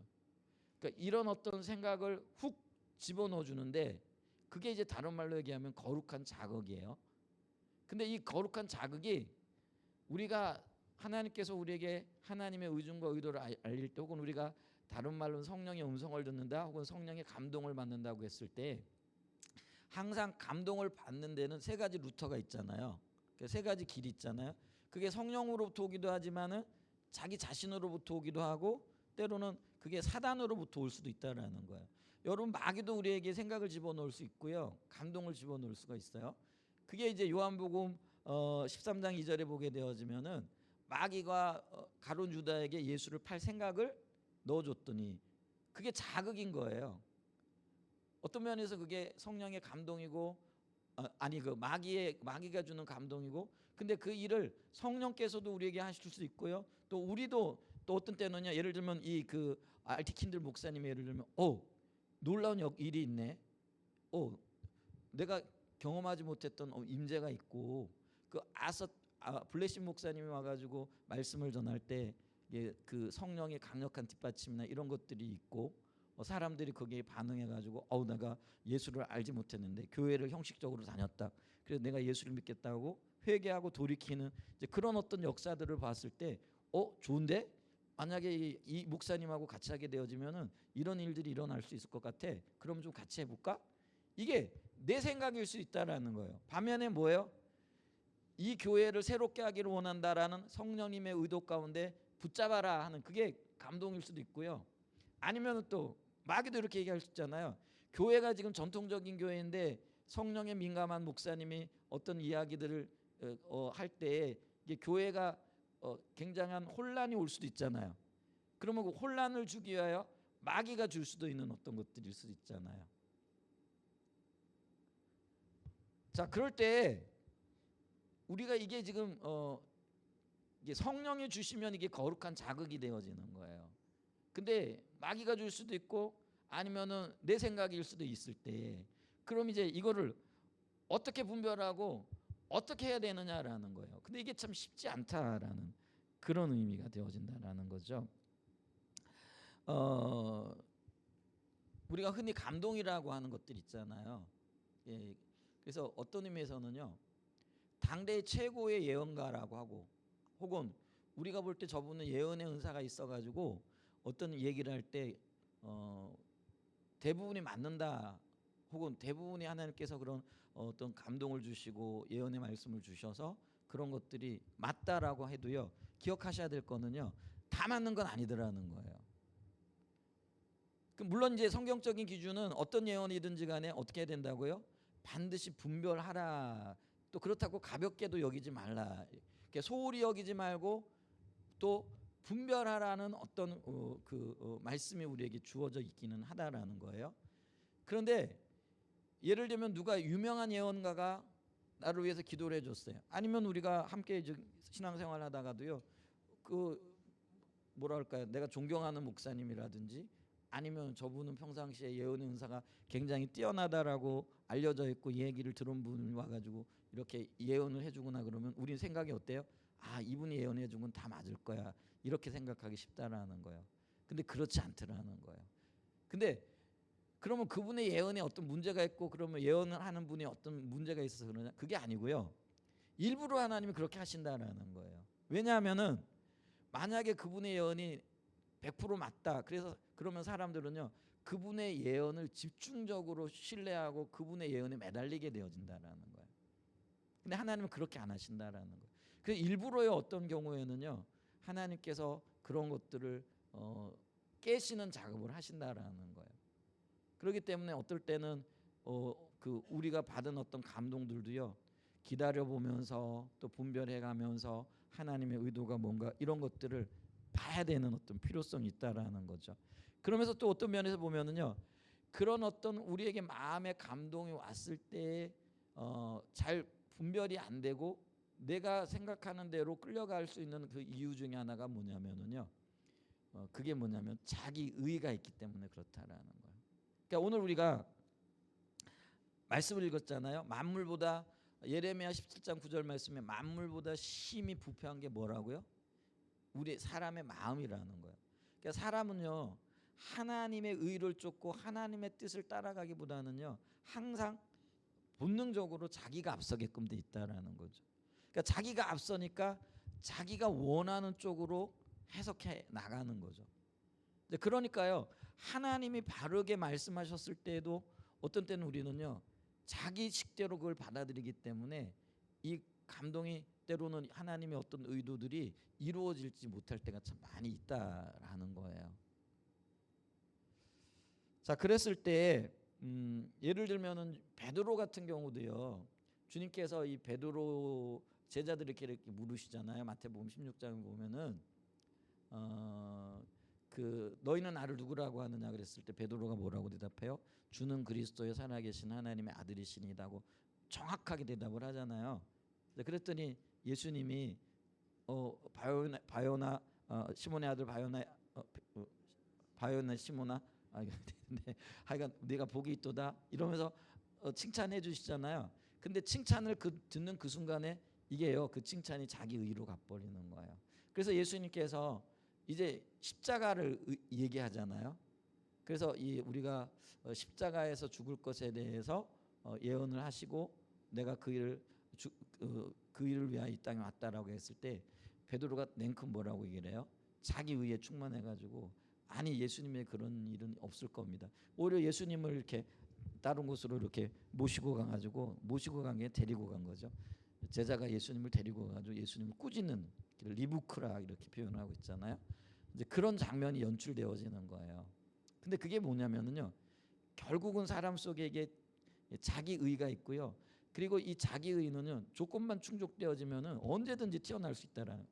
그러니까 이런 어떤 생각을 훅 집어넣어 주는데 그게 이제 다른 말로 얘기하면 거룩한 자극이에요. 근데 이 거룩한 자극이 우리가 하나님께서 우리에게 하나님의 의중과 의도를 알릴 때, 혹은 우리가 다른 말로는 성령의 음성을 듣는다 혹은 성령의 감동을 받는다고 했을 때, 항상 감동을 받는 데는 세 가지 루터가 있잖아요. 그러니까 세 가지 길이 있잖아요. 그게 성령으로부터 오기도 하지만은 자기 자신으로부터 오기도 하고 때로는 그게 사단으로부터 올 수도 있다라는 거예요. 여러분, 마귀도 우리에게 생각을 집어넣을 수 있고요, 감동을 집어넣을 수가 있어요. 그게 이제 요한복음 13장 2절에 보게 되어지면은 마귀가 가룟 유다에게 예수를 팔 생각을 넣어줬더니 그게 자극인 거예요. 어떤 면에서 그게 성령의 감동이고 마귀가 주는 감동이고, 근데 그 일을 성령께서도 우리에게 하실 수 있고요, 또 우리도 또 어떤 때는요, 예를 들면 이 그 알티킨들 목사님의 예를 들면 놀라운 일이 있네, 내가 경험하지 못했던 임재가 있고, 그 블레싱 목사님이 와가지고 말씀을 전할 때 그 성령의 강력한 뒷받침이나 이런 것들이 있고 사람들이 거기에 반응해가지고 내가 예수를 알지 못했는데 교회를 형식적으로 다녔다, 그래서 내가 예수를 믿겠다고 회개하고 돌이키는 이제 그런 어떤 역사들을 봤을 때 좋은데, 만약에 이 목사님하고 같이 하게 되어지면은 이런 일들이 일어날 수 있을 것 같아, 그럼 좀 같이 해볼까? 이게 내 생각일 수 있다라는 거예요. 반면에 뭐예요? 이 교회를 새롭게 하기를 원한다라는 성령님의 의도 가운데 붙잡아라 하는 그게 감동일 수도 있고요. 아니면 또 마귀도 이렇게 얘기할 수 있잖아요. 교회가 지금 전통적인 교회인데 성령에 민감한 목사님이 어떤 이야기들을 할 때에 이게 교회가 굉장한 혼란이 올 수도 있잖아요. 그러면 그 혼란을 주기 위하여 마귀가 줄 수도 있는 어떤 것들일 수도 있잖아요. 자, 그럴 때 우리가 이게 지금 이게 성령이 주시면 이게 거룩한 자극이 되어지는 거예요. 근데 마귀가 줄 수도 있고 아니면은 내 생각일 수도 있을 때, 그럼 이제 이거를 어떻게 분별하고 어떻게 해야 되느냐라는 거예요. 근데 이게 참 쉽지 않다라는 그런 의미가 되어진다라는 거죠. 우리가 흔히 감동이라고 하는 것들 있잖아요. 예, 그래서 어떤 의미에서는요, 당대 최고의 예언가라고 하고, 혹은 우리가 볼 때 저분은 예언의 은사가 있어가지고 어떤 얘기를 할 때 대부분이 맞는다, 혹은 대부분이 하나님께서 그런 어떤 감동을 주시고 예언의 말씀을 주셔서 그런 것들이 맞다라고 해도요, 기억하셔야 될 거는요, 다 맞는 건 아니더라는 거예요. 물론 이제 성경적인 기준은 어떤 예언이든지 간에 어떻게 해야 된다고요? 반드시 분별하라. 또 그렇다고 가볍게도 여기지 말라. 소홀히 여기지 말고 또 분별하라는 어떤 말씀이 우리에게 주어져 있기는 하다라는 거예요. 그런데 예를 들면 누가 유명한 예언가가 나를 위해서 기도를 해줬어요. 아니면 우리가 함께 신앙생활 하다가도요, 뭐랄까요, 내가 존경하는 목사님이라든지 아니면 저분은 평상시에 예언의 은사가 굉장히 뛰어나다라고 알려져 있고 이 얘기를 들은 분이 와가지고 이렇게 예언을 해주거나 그러면 우리 생각이 어때요? 아, 이분이 예언해준 건 다 맞을 거야, 이렇게 생각하기 쉽다라는 거예요. 근데 그렇지 않더라는 거예요. 근데 그러면 그분의 예언에 어떤 문제가 있고 그러면 예언을 하는 분이 어떤 문제가 있어서 그러냐? 그게 아니고요, 일부러 하나님이 그렇게 하신다라는 거예요. 왜냐하면은 만약에 그분의 예언이 100% 맞다, 그래서 그러면 사람들은요, 그분의 예언을 집중적으로 신뢰하고 그분의 예언에 매달리게 되어진다라는 거예요. 근데 하나님은 그렇게 안 하신다라는 거예요. 그래서 일부러의 어떤 경우에는요, 하나님께서 그런 것들을 깨시는 작업을 하신다라는 거예요. 그렇기 때문에 어떨 때는 우리가 받은 어떤 감동들도요, 기다려 보면서 또 분별해 가면서 하나님의 의도가 뭔가 이런 것들을 봐야 되는 어떤 필요성이 있다라는 거죠. 그러면서 또 어떤 면에서 보면은요, 그런 어떤 우리에게 마음의 감동이 왔을 때 잘 분별이 안 되고 내가 생각하는 대로 끌려갈 수 있는 그 이유 중에 하나가 뭐냐면은요, 그게 뭐냐면 자기 의가 있기 때문에 그렇다라는 거예요. 그러니까 오늘 우리가 말씀을 읽었잖아요. 만물보다, 예레미야 17장 9절 말씀에 만물보다 심히 부패한 게 뭐라고요? 우리 사람의 마음이라는 거예요. 그러니까 사람은요, 하나님의 의를 쫓고 하나님의 뜻을 따라가기보다는요, 항상 본능적으로 자기가 앞서게끔 돼 있다라는 거죠. 그러니까 자기가 앞서니까 자기가 원하는 쪽으로 해석해 나가는 거죠. 그러니까요, 하나님이 바르게 말씀하셨을 때에도 어떤 때는 우리는요, 자기 식대로 그걸 받아들이기 때문에 이 감동이 때로는 하나님의 어떤 의도들이 이루어질지 못할 때가 참 많이 있다라는 거예요. 자, 그랬을 때 예를 들면은 베드로 같은 경우도요, 주님께서 이 베드로 제자들에게 이렇게 물으시잖아요. 마태복음 16장에 보면은 너희는 나를 누구라고 하느냐 그랬을 때 베드로가 뭐라고 대답해요? 주는 그리스도의 살아계신 하나님의 아들이시니다고 정확하게 대답을 하잖아요. 그랬더니 예수님이 바요나 시몬의 아들 바요나 시몬아, 근데 하여간 네가 복이 있도다 이러면서 칭찬해 주시잖아요. 근데 칭찬을 듣는 그 순간에 이게요, 그 칭찬이 자기 의로 갚버리는 거예요. 그래서 예수님께서 이제 십자가를 얘기하잖아요. 그래서 우리가 십자가에서 죽을 것에 대해서 예언을 하시고 내가 그 일을 위하여 이 땅에 왔다라고 했을 때 베드로가 냉큼 뭐라고 얘기를 해요? 자기 의에 충만해가지고 아니, 예수님의 그런 일은 없을 겁니다. 오히려 예수님을 이렇게 다른 곳으로 이렇게 모시고 간 게 데리고 간 거죠. 제자가 예수님을 데리고 가지고 예수님을 꾸짖는 리부크라 이렇게 표현하고 있잖아요. 이제 그런 장면이 연출되어지는 거예요. 근데 그게 뭐냐면은요, 결국은 사람 속에 이게 자기 의가 있고요. 그리고 이 자기 의는요, 조건만 충족되어지면은 언제든지 튀어나올 수 있다라는.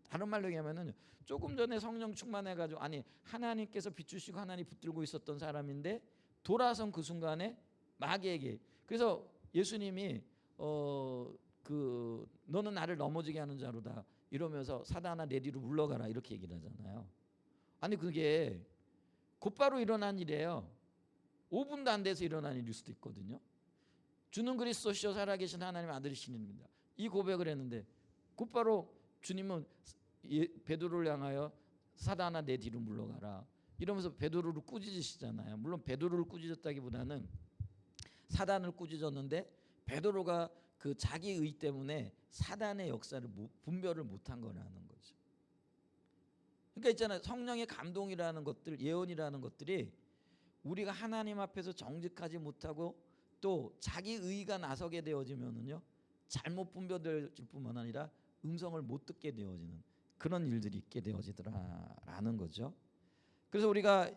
다른 말로 얘기하면은 조금 전에 성령 충만해가지고 아니 하나님께서 비추시고 하나님 붙들고 있었던 사람인데 돌아선 그 순간에 마귀에게 그래서 예수님이 그 너는 나를 넘어지게 하는 자로다 이러면서 사단아 내 뒤로 물러가라 이렇게 얘기를 하잖아요. 아니 그게 곧바로 일어난 일이에요. 5분도 안 돼서 일어난 일일 수도 있거든요. 주는 그리스도시요 살아계신 하나님의 아들이시니라 이 고백을 했는데 곧바로 주님은 베드로를 향하여 사단아 내 뒤로 물러가라 이러면서 베드로를 꾸짖으시잖아요. 물론 베드로를 꾸짖었다기보다는 사단을 꾸짖었는데 베드로가 그 자기 의 때문에 사단의 역사를 분별을 못한 거라는 거죠. 그러니까 있잖아요. 성령의 감동이라는 것들, 예언이라는 것들이 우리가 하나님 앞에서 정직하지 못하고 또 자기 의가 나서게 되어지면은요 잘못 분별될 뿐만 아니라 음성을 못 듣게 되어지는 그런 일들이 있게 되어지더라라는 거죠. 그래서 우리가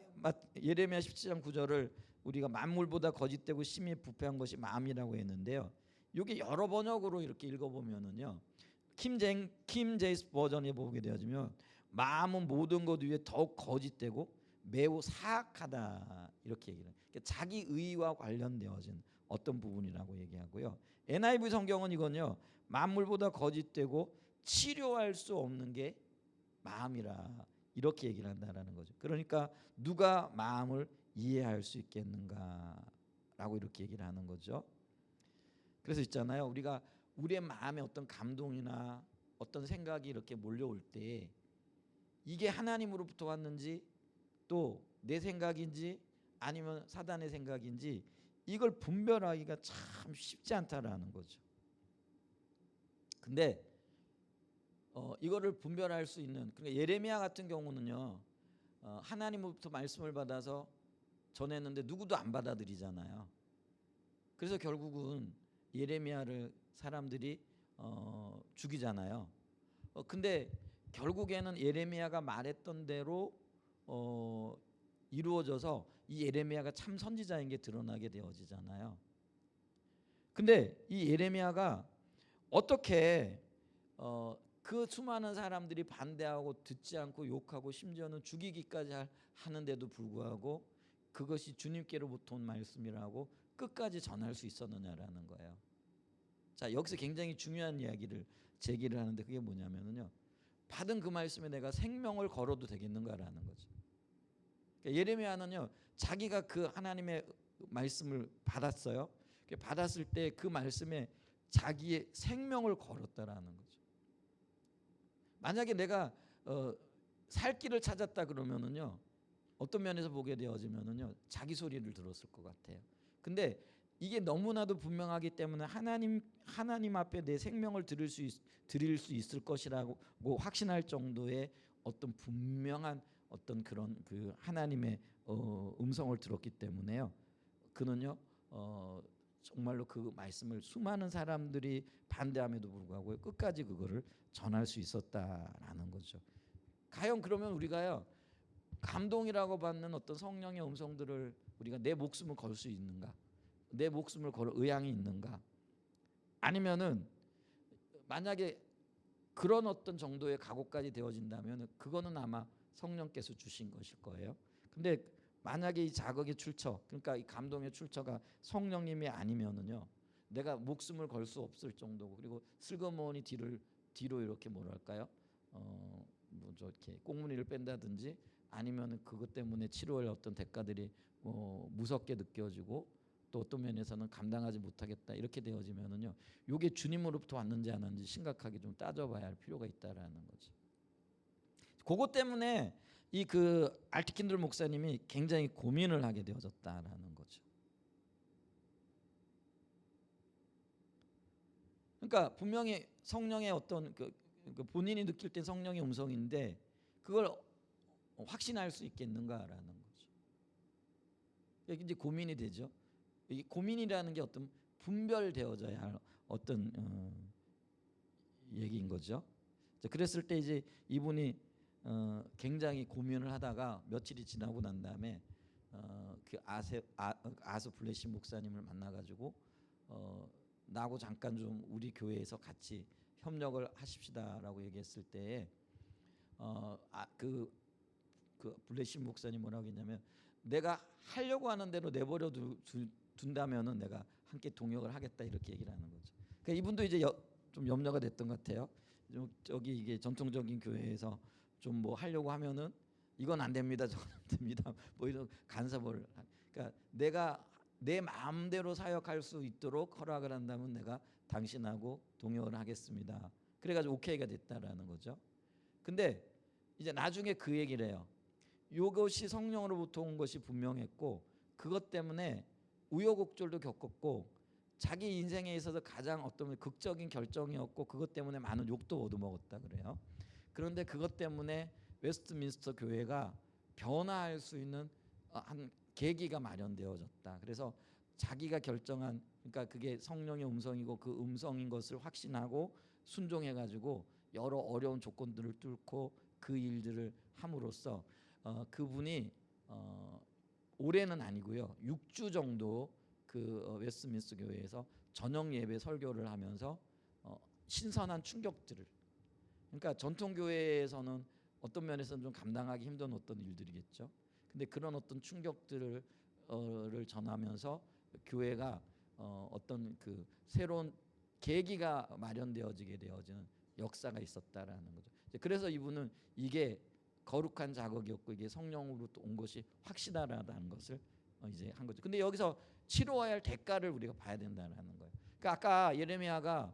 예레미야 17장 9절을 우리가 만물보다 거짓되고 심히 부패한 것이 마음이라고 했는데요. 이게 여러 번역으로 이렇게 읽어보면은요. 킴 제임스 버전에 보게 되어지면 마음은 모든 것 위에 더욱 거짓되고 매우 사악하다 이렇게 얘기를 해요. 그러니까 자기 의와 관련되어진 어떤 부분이라고 얘기하고요. NIV 성경은 이건요. 만물보다 거짓되고 치료할 수 없는 게 마음이라 이렇게 얘기를 한다라는 거죠. 그러니까 누가 마음을 이해할 수 있겠는가라고 이렇게 얘기를 하는 거죠. 그래서 있잖아요. 우리가 우리의 마음에 어떤 감동이나 어떤 생각이 이렇게 몰려올 때 이게 하나님으로부터 왔는지 또 내 생각인지 아니면 사단의 생각인지 이걸 분별하기가 참 쉽지 않다라는 거죠. 근데 이거를 분별할 수 있는 그러니까 예레미야 같은 경우는요. 하나님으로부터 말씀을 받아서 전했는데 누구도 안 받아들이잖아요. 그래서 결국은 예레미야를 사람들이 죽이잖아요. 근데 결국에는 예레미야가 말했던 대로 이루어져서 이 예레미야가 참 선지자인 게 드러나게 되어지잖아요. 근데 이 예레미야가 어떻게 그 수많은 사람들이 반대하고 듣지 않고 욕하고 심지어는 죽이기까지 하는데도 불구하고 그것이 주님께로부터 온 말씀이라고 끝까지 전할 수 있었느냐라는 거예요. 자, 여기서 굉장히 중요한 이야기를 제기를 하는데 그게 뭐냐면요. 받은 그 말씀에 내가 생명을 걸어도 되겠는가라는 거죠. 그러니까 예레미야는요. 자기가 그 하나님의 말씀을 받았어요. 받았을 때 그 말씀에 자기의 생명을 걸었다라는 거죠. 만약에 내가 살 길을 찾았다 그러면은요. 어떤 면에서 보게 되어지면은요. 자기 소리를 들었을 것 같아요. 근데 이게 너무나도 분명하기 때문에 하나님 앞에 내 생명을 드릴 수 있을 것이라고 확신할 정도의 어떤 분명한 어떤 그런 그 하나님의 음성을 들었기 때문에요. 그는요 정말로 그 말씀을 수많은 사람들이 반대함에도 불구하고 끝까지 그거를 전할 수 있었다라는 거죠. 과연 그러면 우리가요 감동이라고 받는 어떤 성령의 음성들을 우리가 내 목숨을 걸 수 있는가? 내 목숨을 걸 의향이 있는가? 아니면은 만약에 그런 어떤 정도의 각오까지 되어진다면 그거는 아마 성령께서 주신 것일 거예요. 근데 만약에 이 자극의 출처, 그러니까 이 감동의 출처가 성령님이 아니면은요, 내가 목숨을 걸 수 없을 정도고 그리고 슬그머니 뒤로 이렇게 뭐랄까요, 뭐저 이렇게 꽁무니를 뺀다든지 아니면은 그것 때문에 치료할 어떤 대가들이 무섭게 느껴지고 또 어떤 면에서는 감당하지 못하겠다 이렇게 되어지면은요, 이게 주님으로부터 왔는지 안 왔는지 심각하게 좀 따져봐야 할 필요가 있다라는 거죠. 그것 때문에 이 그 알트킨들 목사님이 굉장히 고민을 하게 되어졌다라는 거죠. 그러니까 분명히 성령의 어떤 그 본인이 느낄 때 성령의 음성인데 그걸 확신할 수 있겠는가라는 거죠. 이게 이제 고민이 되죠. 이 고민이라는 게 어떤 분별되어져야 할 어떤 얘기인 거죠. 그랬을 때 이제 이분이 굉장히 고민을 하다가 며칠이 지나고 난 다음에 그 아스 블레시 목사님을 만나가지고 나하고 잠깐 좀 우리 교회에서 같이 협력을 하십시다라고 얘기했을 때에 그 블레싱 목사님 뭐라고 했냐면 내가 하려고 하는 대로 내버려 둔다면은 내가 함께 동역을 하겠다 이렇게 얘기를 하는 거죠. 그러니까 이분도 이제 좀 염려가 됐던 것 같아요. 저기 이게 전통적인 교회에서 좀 뭐 하려고 하면은 이건 안 됩니다, 저건 안 됩니다. 뭐 이런 간섭을. 그러니까 내가 내 마음대로 사역할 수 있도록 허락을 한다면 내가 당신하고 동역을 하겠습니다. 그래가지고 오케이가 됐다라는 거죠. 근데 이제 나중에 그 얘기를 해요. 이것이 성령으로부터 온 것이 분명했고 그것 때문에 우여곡절도 겪었고 자기 인생에 있어서 가장 어떤 극적인 결정이었고 그것 때문에 많은 욕도 얻어먹었다 그래요. 그런데 그것 때문에 웨스트민스터 교회가 변화할 수 있는 한 계기가 마련되어졌다. 그래서 자기가 결정한 그러니까 그게 성령의 음성이고 그 음성인 것을 확신하고 순종해가지고 여러 어려운 조건들을 뚫고 그 일들을 함으로써 그분이 올해는 아니고요 6주 정도 그 웨스트민스터 교회에서 저녁 예배 설교를 하면서 신선한 충격들을 그러니까 전통 교회에서는 어떤 면에서는 좀 감당하기 힘든 어떤 일들이겠죠. 근데 그런 어떤 충격들을 전하면서 교회가 어떤 그 새로운 계기가 마련되어지게 되어지는 역사가 있었다라는 거죠. 그래서 이분은 이게 거룩한 자극이었고 이게 성령으로부터 온 것이 확실하다는 것을 이제 한 거죠. 근데 여기서 치러야 할 대가를 우리가 봐야 된다는 거예요. 그러니까 아까 예레미야가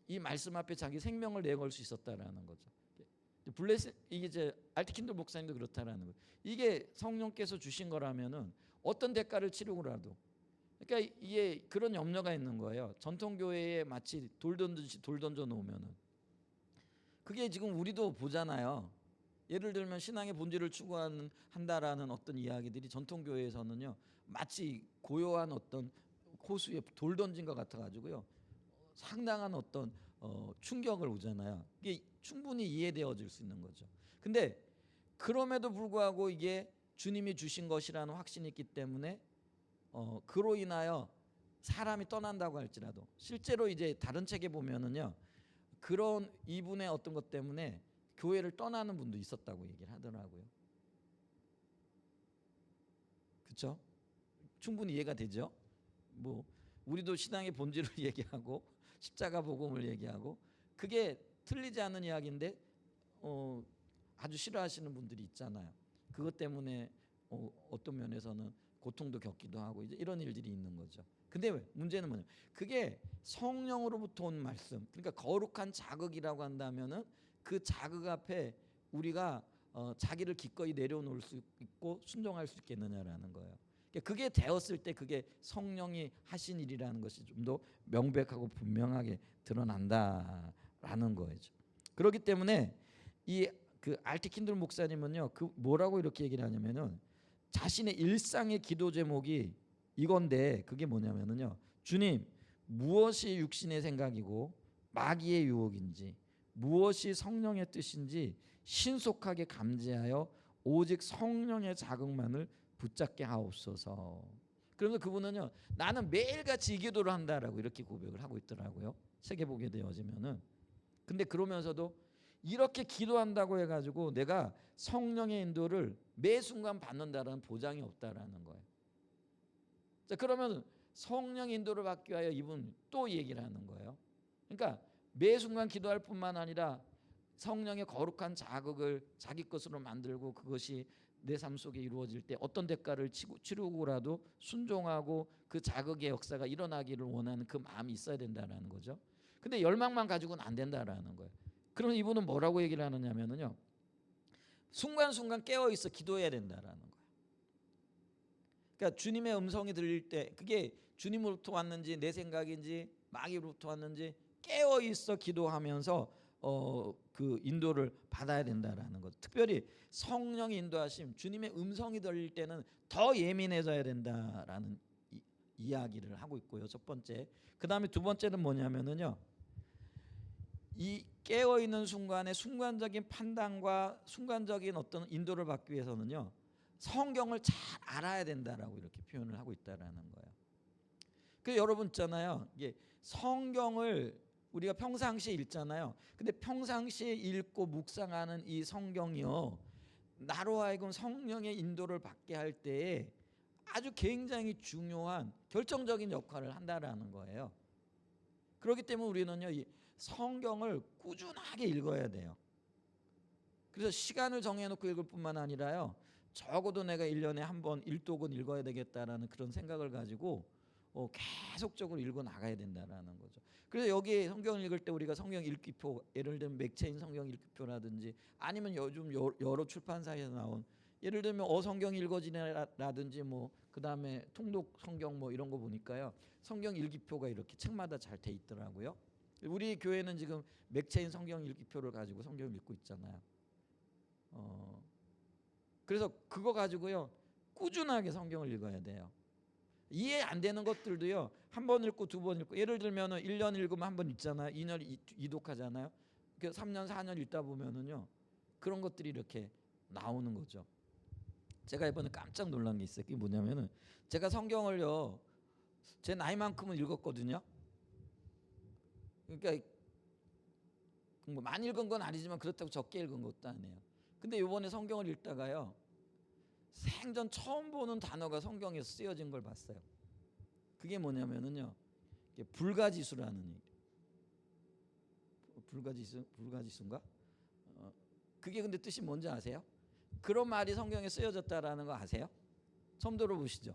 이 말씀 앞에 자기 생명을 내걸 수 있었다라는 거죠. 이게 이제 알트킨들 목사님도 그렇다라는 거예요. 이게 성령께서 주신 거라면은 어떤 대가를 치르고라도 그러니까 이게 그런 염려가 있는 거예요. 전통 교회에 마치 돌 던져 놓으면은 그게 지금 우리도 보잖아요. 예를 들면 신앙의 본질을 추구한다라는 어떤 이야기들이 전통 교회에서는요 마치 고요한 어떤 호수에 돌 던진 것 같아 가지고요 상당한 어떤 충격을 오잖아요. 이게 충분히 이해되어질 수 있는 거죠. 근데 그럼에도 불구하고 이게 주님이 주신 것이라는 확신이 있기 때문에 그로 인하여 사람이 떠난다고 할지라도 실제로 이제 다른 책에 보면은요 그런 이분의 어떤 것 때문에 교회를 떠나는 분도 있었다고 얘기를 하더라고요. 그렇죠? 충분히 이해가 되죠? 뭐 우리도 신앙의 본질을 얘기하고 십자가 복음을 얘기하고 그게 틀리지 않은 이야기인데 아주 싫어하시는 분들이 있잖아요. 그것 때문에 어떤 면에서는 고통도 겪기도 하고 이제 이런 일들이 있는 거죠. 근데 문제는 뭐냐? 그게 성령으로부터 온 말씀. 그러니까 거룩한 자극이라고 한다면은 그 자극 앞에 우리가 자기를 기꺼이 내려놓을 수 있고 순종할 수 있겠느냐라는 거예요. 그게 되었을 때 그게 성령이 하신 일이라는 것이 좀 더 명백하고 분명하게 드러난다라는 거죠. 그렇기 때문에 이 그 알티킨들 목사님은요 그 뭐라고 이렇게 얘기를 하냐면은 자신의 일상의 기도 제목이 이건데 그게 뭐냐면은요 주님 무엇이 육신의 생각이고 마귀의 유혹인지 무엇이 성령의 뜻인지 신속하게 감지하여 오직 성령의 자극만을 붙잡게 하옵소서. 그러면서 그분은요 나는 매일같이 이 기도를 한다라고 이렇게 고백을 하고 있더라고요. 책에 보게 되어지면은. 근데 그러면서도 이렇게 기도한다고 해가지고 내가 성령의 인도를 매 순간 받는다라는 보장이 없다라는 거예요. 자 그러면 성령 인도를 받기 위하여 이분 또 얘기를 하는 거예요. 그러니까 매 순간 기도할 뿐만 아니라 성령의 거룩한 자극을 자기 것으로 만들고 그것이 내 삶 속에 이루어질 때 어떤 대가를 치르고라도 순종하고 그 자극의 역사가 일어나기를 원하는 그 마음이 있어야 된다라는 거죠. 근데 열망만 가지고는 안 된다라는 거예요. 그럼 이분은 뭐라고 얘기를 하느냐면요. 순간순간 깨어 있어 기도해야 된다라는 거예요. 그러니까 주님의 음성이 들릴 때 그게 주님으로부터 왔는지 내 생각인지 마귀로부터 왔는지 깨어 있어 기도하면서 그 인도를 받아야 된다라는 것. 특별히 성령의 인도하심, 주님의 음성이 들릴 때는 더 예민해져야 된다라는 이야기를 하고 있고요. 첫 번째. 그다음에 두 번째는 뭐냐면은요. 이 깨어 있는 순간에 순간적인 판단과 순간적인 어떤 인도를 받기 위해서는요. 성경을 잘 알아야 된다라고 이렇게 표현을 하고 있다라는 거예요. 그 여러분 있잖아요. 이게 성경을 우리가 평상시에 읽잖아요. 근데 평상시에 읽고 묵상하는 이 성경이요, 나로 하여금 성령의 인도를 받게 할 때에 아주 굉장히 중요한 결정적인 역할을 한다라는 거예요. 그렇기 때문에 우리는요, 이 성경을 꾸준하게 읽어야 돼요. 그래서 시간을 정해놓고 읽을 뿐만 아니라요, 적어도 내가 1년에 한 번 1독은 읽어야 되겠다라는 그런 생각을 가지고 계속적으로 읽어 나가야 된다라는 거죠. 그래서 여기 성경을 읽을 때 우리가 성경 읽기표, 예를 들면 맥체인 성경 읽기표라든지 아니면 요즘 여러 출판사에서 나온 예를 들면 성경 읽어지네라든지 뭐 그다음에 통독 성경 뭐 이런 거 보니까요, 성경 읽기표가 이렇게 책마다 잘 돼 있더라고요. 우리 교회는 지금 맥체인 성경 읽기표를 가지고 성경을 읽고 있잖아요. 그래서 그거 가지고요 꾸준하게 성경을 읽어야 돼요. 이해 안 되는 것들도요, 한 번 읽고 두 번 읽고, 예를 들면은 1년 읽으면 한 번 읽잖아요. 2년 이독하잖아요. 3년 4년 읽다 보면은요 그런 것들이 이렇게 나오는 거죠. 제가 이번에 깜짝 놀란 게 있어요. 그게 뭐냐면은 제가 성경을요 제 나이만큼은 읽었거든요. 그러니까 뭐 많이 읽은 건 아니지만 그렇다고 적게 읽은 것도 아니에요. 근데 이번에 성경을 읽다가요, 생전 처음 보는 단어가 성경에 쓰여진 걸 봤어요. 그게 뭐냐면은요, 불가지수라는 얘기. 불가지수인가? 그게 근데 뜻이 뭔지 아세요? 그런 말이 성경에 쓰여졌다라는 거 아세요? 처음 들어보시죠?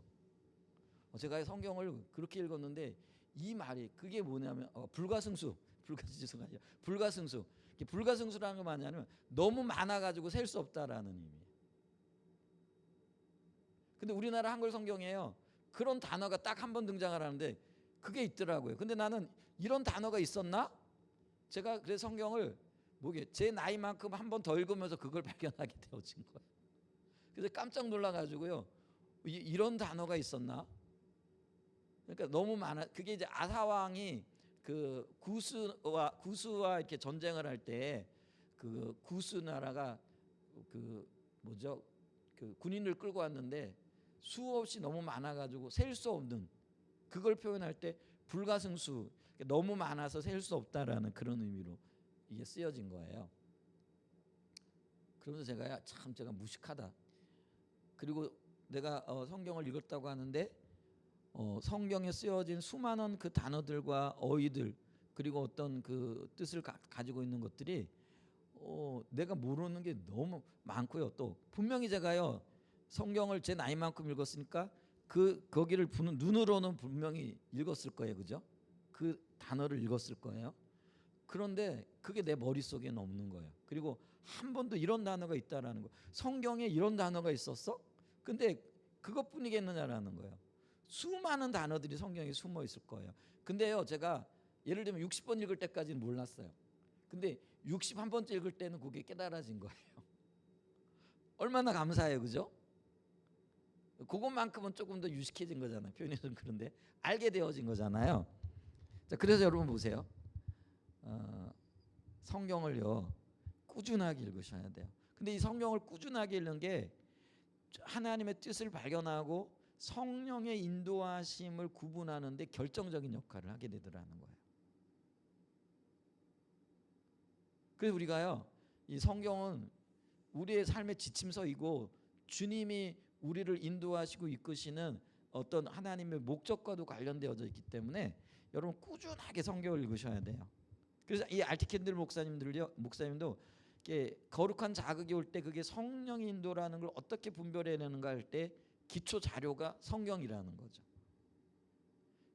제가 성경을 그렇게 읽었는데 이 말이 그게 뭐냐면 불가지수가 아니라 불가승수. 불가승수라는 거 뭐냐면 너무 많아가지고 셀 수 없다라는 의미예요. 근데 우리나라 한글 성경에요 그런 단어가 딱 한 번 등장을 하는데 그게 있더라고요. 근데 나는 이런 단어가 있었나? 제가 그래서 성경을 제 나이만큼 한 번 더 읽으면서 그걸 발견하게 되어진 거예요. 그래서 깜짝 놀라가지고요, 이런 단어가 있었나? 그러니까 너무 많아. 그게 이제 아사 왕이 그 구스와 이렇게 전쟁을 할 때 그 구스 나라가 그 군인을 끌고 왔는데 수없이 너무 많아가지고 셀 수 없는, 그걸 표현할 때 불가승수, 너무 많아서 셀 수 없다라는 그런 의미로 이게 쓰여진 거예요. 그러면서 제가 무식하다. 그리고 내가 성경을 읽었다고 하는데 성경에 쓰여진 수많은 그 단어들과 어휘들, 그리고 어떤 그 뜻을 가지고 있는 것들이 내가 모르는 게 너무 많고요. 또 분명히 제가요 성경을 제 나이만큼 읽었으니까 거기를 눈으로는 분명히 읽었을 거예요, 그죠? 그 단어를 읽었을 거예요. 그런데 그게 내 머릿속에는 없는 거예요. 그리고 한 번도 이런 단어가 있다라는 거, 성경에 이런 단어가 있었어? 근데 그것뿐이겠느냐라는 거예요. 수많은 단어들이 성경에 숨어 있을 거예요. 근데요, 제가 예를 들면 60번 읽을 때까지는 몰랐어요. 근데 61번째 읽을 때는 그게 깨달아진 거예요. 얼마나 감사해요, 그죠? 그것만큼은 조금 더 유식해진 거잖아요. 표현이 좀 그런데 알게 되어진 거잖아요. 자, 그래서 여러분 보세요. 성경을요 꾸준하게 읽으셔야 돼요. 근데 이 성경을 꾸준하게 읽는 게 하나님의 뜻을 발견하고 성령의 인도하심을 구분하는 데 결정적인 역할을 하게 되더라는 거예요. 그래서 우리가요, 이 성경은 우리의 삶의 지침서이고 주님이 우리를 인도하시고 이끄시는 어떤 하나님의 목적과도 관련되어져 있기 때문에 여러분 꾸준하게 성경을 읽으셔야 돼요. 그래서 이 알티캔들 목사님도 거룩한 자극이 올 때 그게 성령의 인도라는 걸 어떻게 분별해내는가 할 때 기초 자료가 성경이라는 거죠.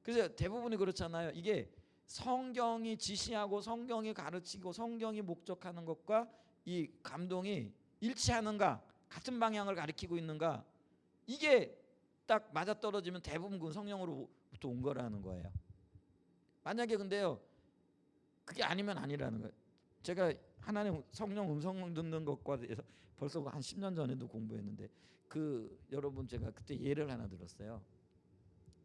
그래서 대부분이 그렇잖아요. 이게 성경이 지시하고 성경이 가르치고 성경이 목적하는 것과 이 감동이 일치하는가, 같은 방향을 가리키고 있는가, 이게 딱 맞아떨어지면 대부분 그 성령으로부터 온 거라는 거예요. 만약에 근데요 그게 아니면 아니라는 거예요. 제가 하나님 성령 음성 듣는 것과 대해서 벌써 한 10년 전에도 공부했는데 여러분 제가 그때 예를 하나 들었어요.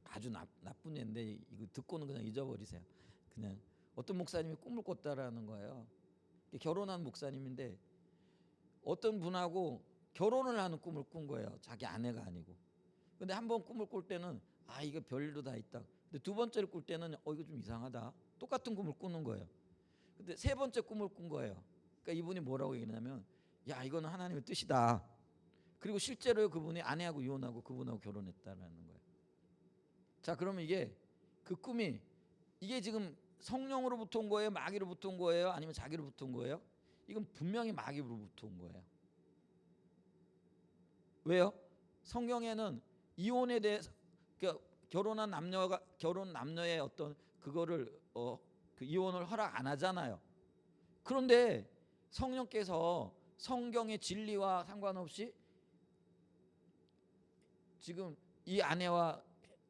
아주 나쁜 예인데 이거 듣고는 그냥 잊어버리세요. 그냥 어떤 목사님이 꿈을 꿨다라는 거예요. 결혼한 목사님인데 어떤 분하고 결혼을 하는 꿈을 꾼 거예요. 자기 아내가 아니고. 근데 한 번 꿈을 꿀 때는 이거 별일도 다 있다. 근데 두 번째를 꿀 때는 이거 좀 이상하다. 똑같은 꿈을 꾸는 거예요. 근데 세 번째 꿈을 꾼 거예요. 그러니까 이분이 뭐라고 얘기하냐면, 야, 이거는 하나님의 뜻이다. 그리고 실제로 그분이 아내하고 이혼하고 그분하고 결혼했다라는 거예요. 자, 그러면 이게 그 꿈이 이게 지금 성령으로부터 온 거예요, 마귀로부터 온 거예요, 아니면 자기로부터 온 거예요? 이건 분명히 마귀로부터 온 거예요. 왜요? 성경에는 이혼에 대해서, 그러니까 결혼 남녀의 어떤 그거를 그 이혼을 허락 안 하잖아요. 그런데 성령께서 성경의 진리와 상관없이 지금 이 아내와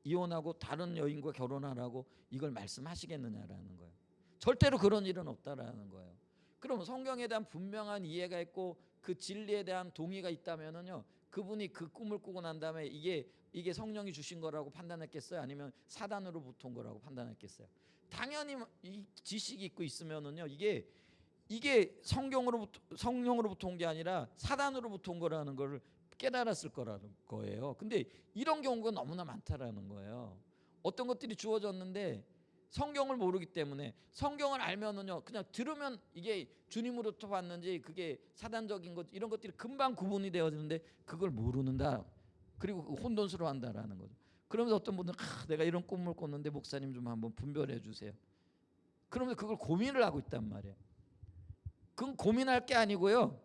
이혼하고 다른 여인과 결혼하라고 이걸 말씀하시겠느냐라는 거예요. 절대로 그런 일은 없다라는 거예요. 그럼 성경에 대한 분명한 이해가 있고 그 진리에 대한 동의가 있다면은요, 그분이 그 꿈을 꾸고 난 다음에 이게 성령이 주신 거라고 판단했겠어요? 아니면 사단으로부터 온 거라고 판단했겠어요? 당연히 이 지식이 있고 있으면은요, 이게 성령으로부터 온 게 아니라 사단으로부터 온 거라는 걸 깨달았을 거라는 거예요. 근데 이런 경우가 너무나 많다라는 거예요. 어떤 것들이 주어졌는데 성경을 모르기 때문에, 성경을 알면은요 그냥 들으면 이게 주님으로부터 왔는지 그게 사단적인 것 이런 것들이 금방 구분이 되어지는데 그걸 모르는다. 그리고 혼돈스러워한다라는 거죠. 그러면서 어떤 분들은 내가 이런 꿈을 꿨는데 목사님 좀 한번 분별해 주세요. 그러면서 그걸 고민을 하고 있단 말이에요. 그건 고민할 게 아니고요,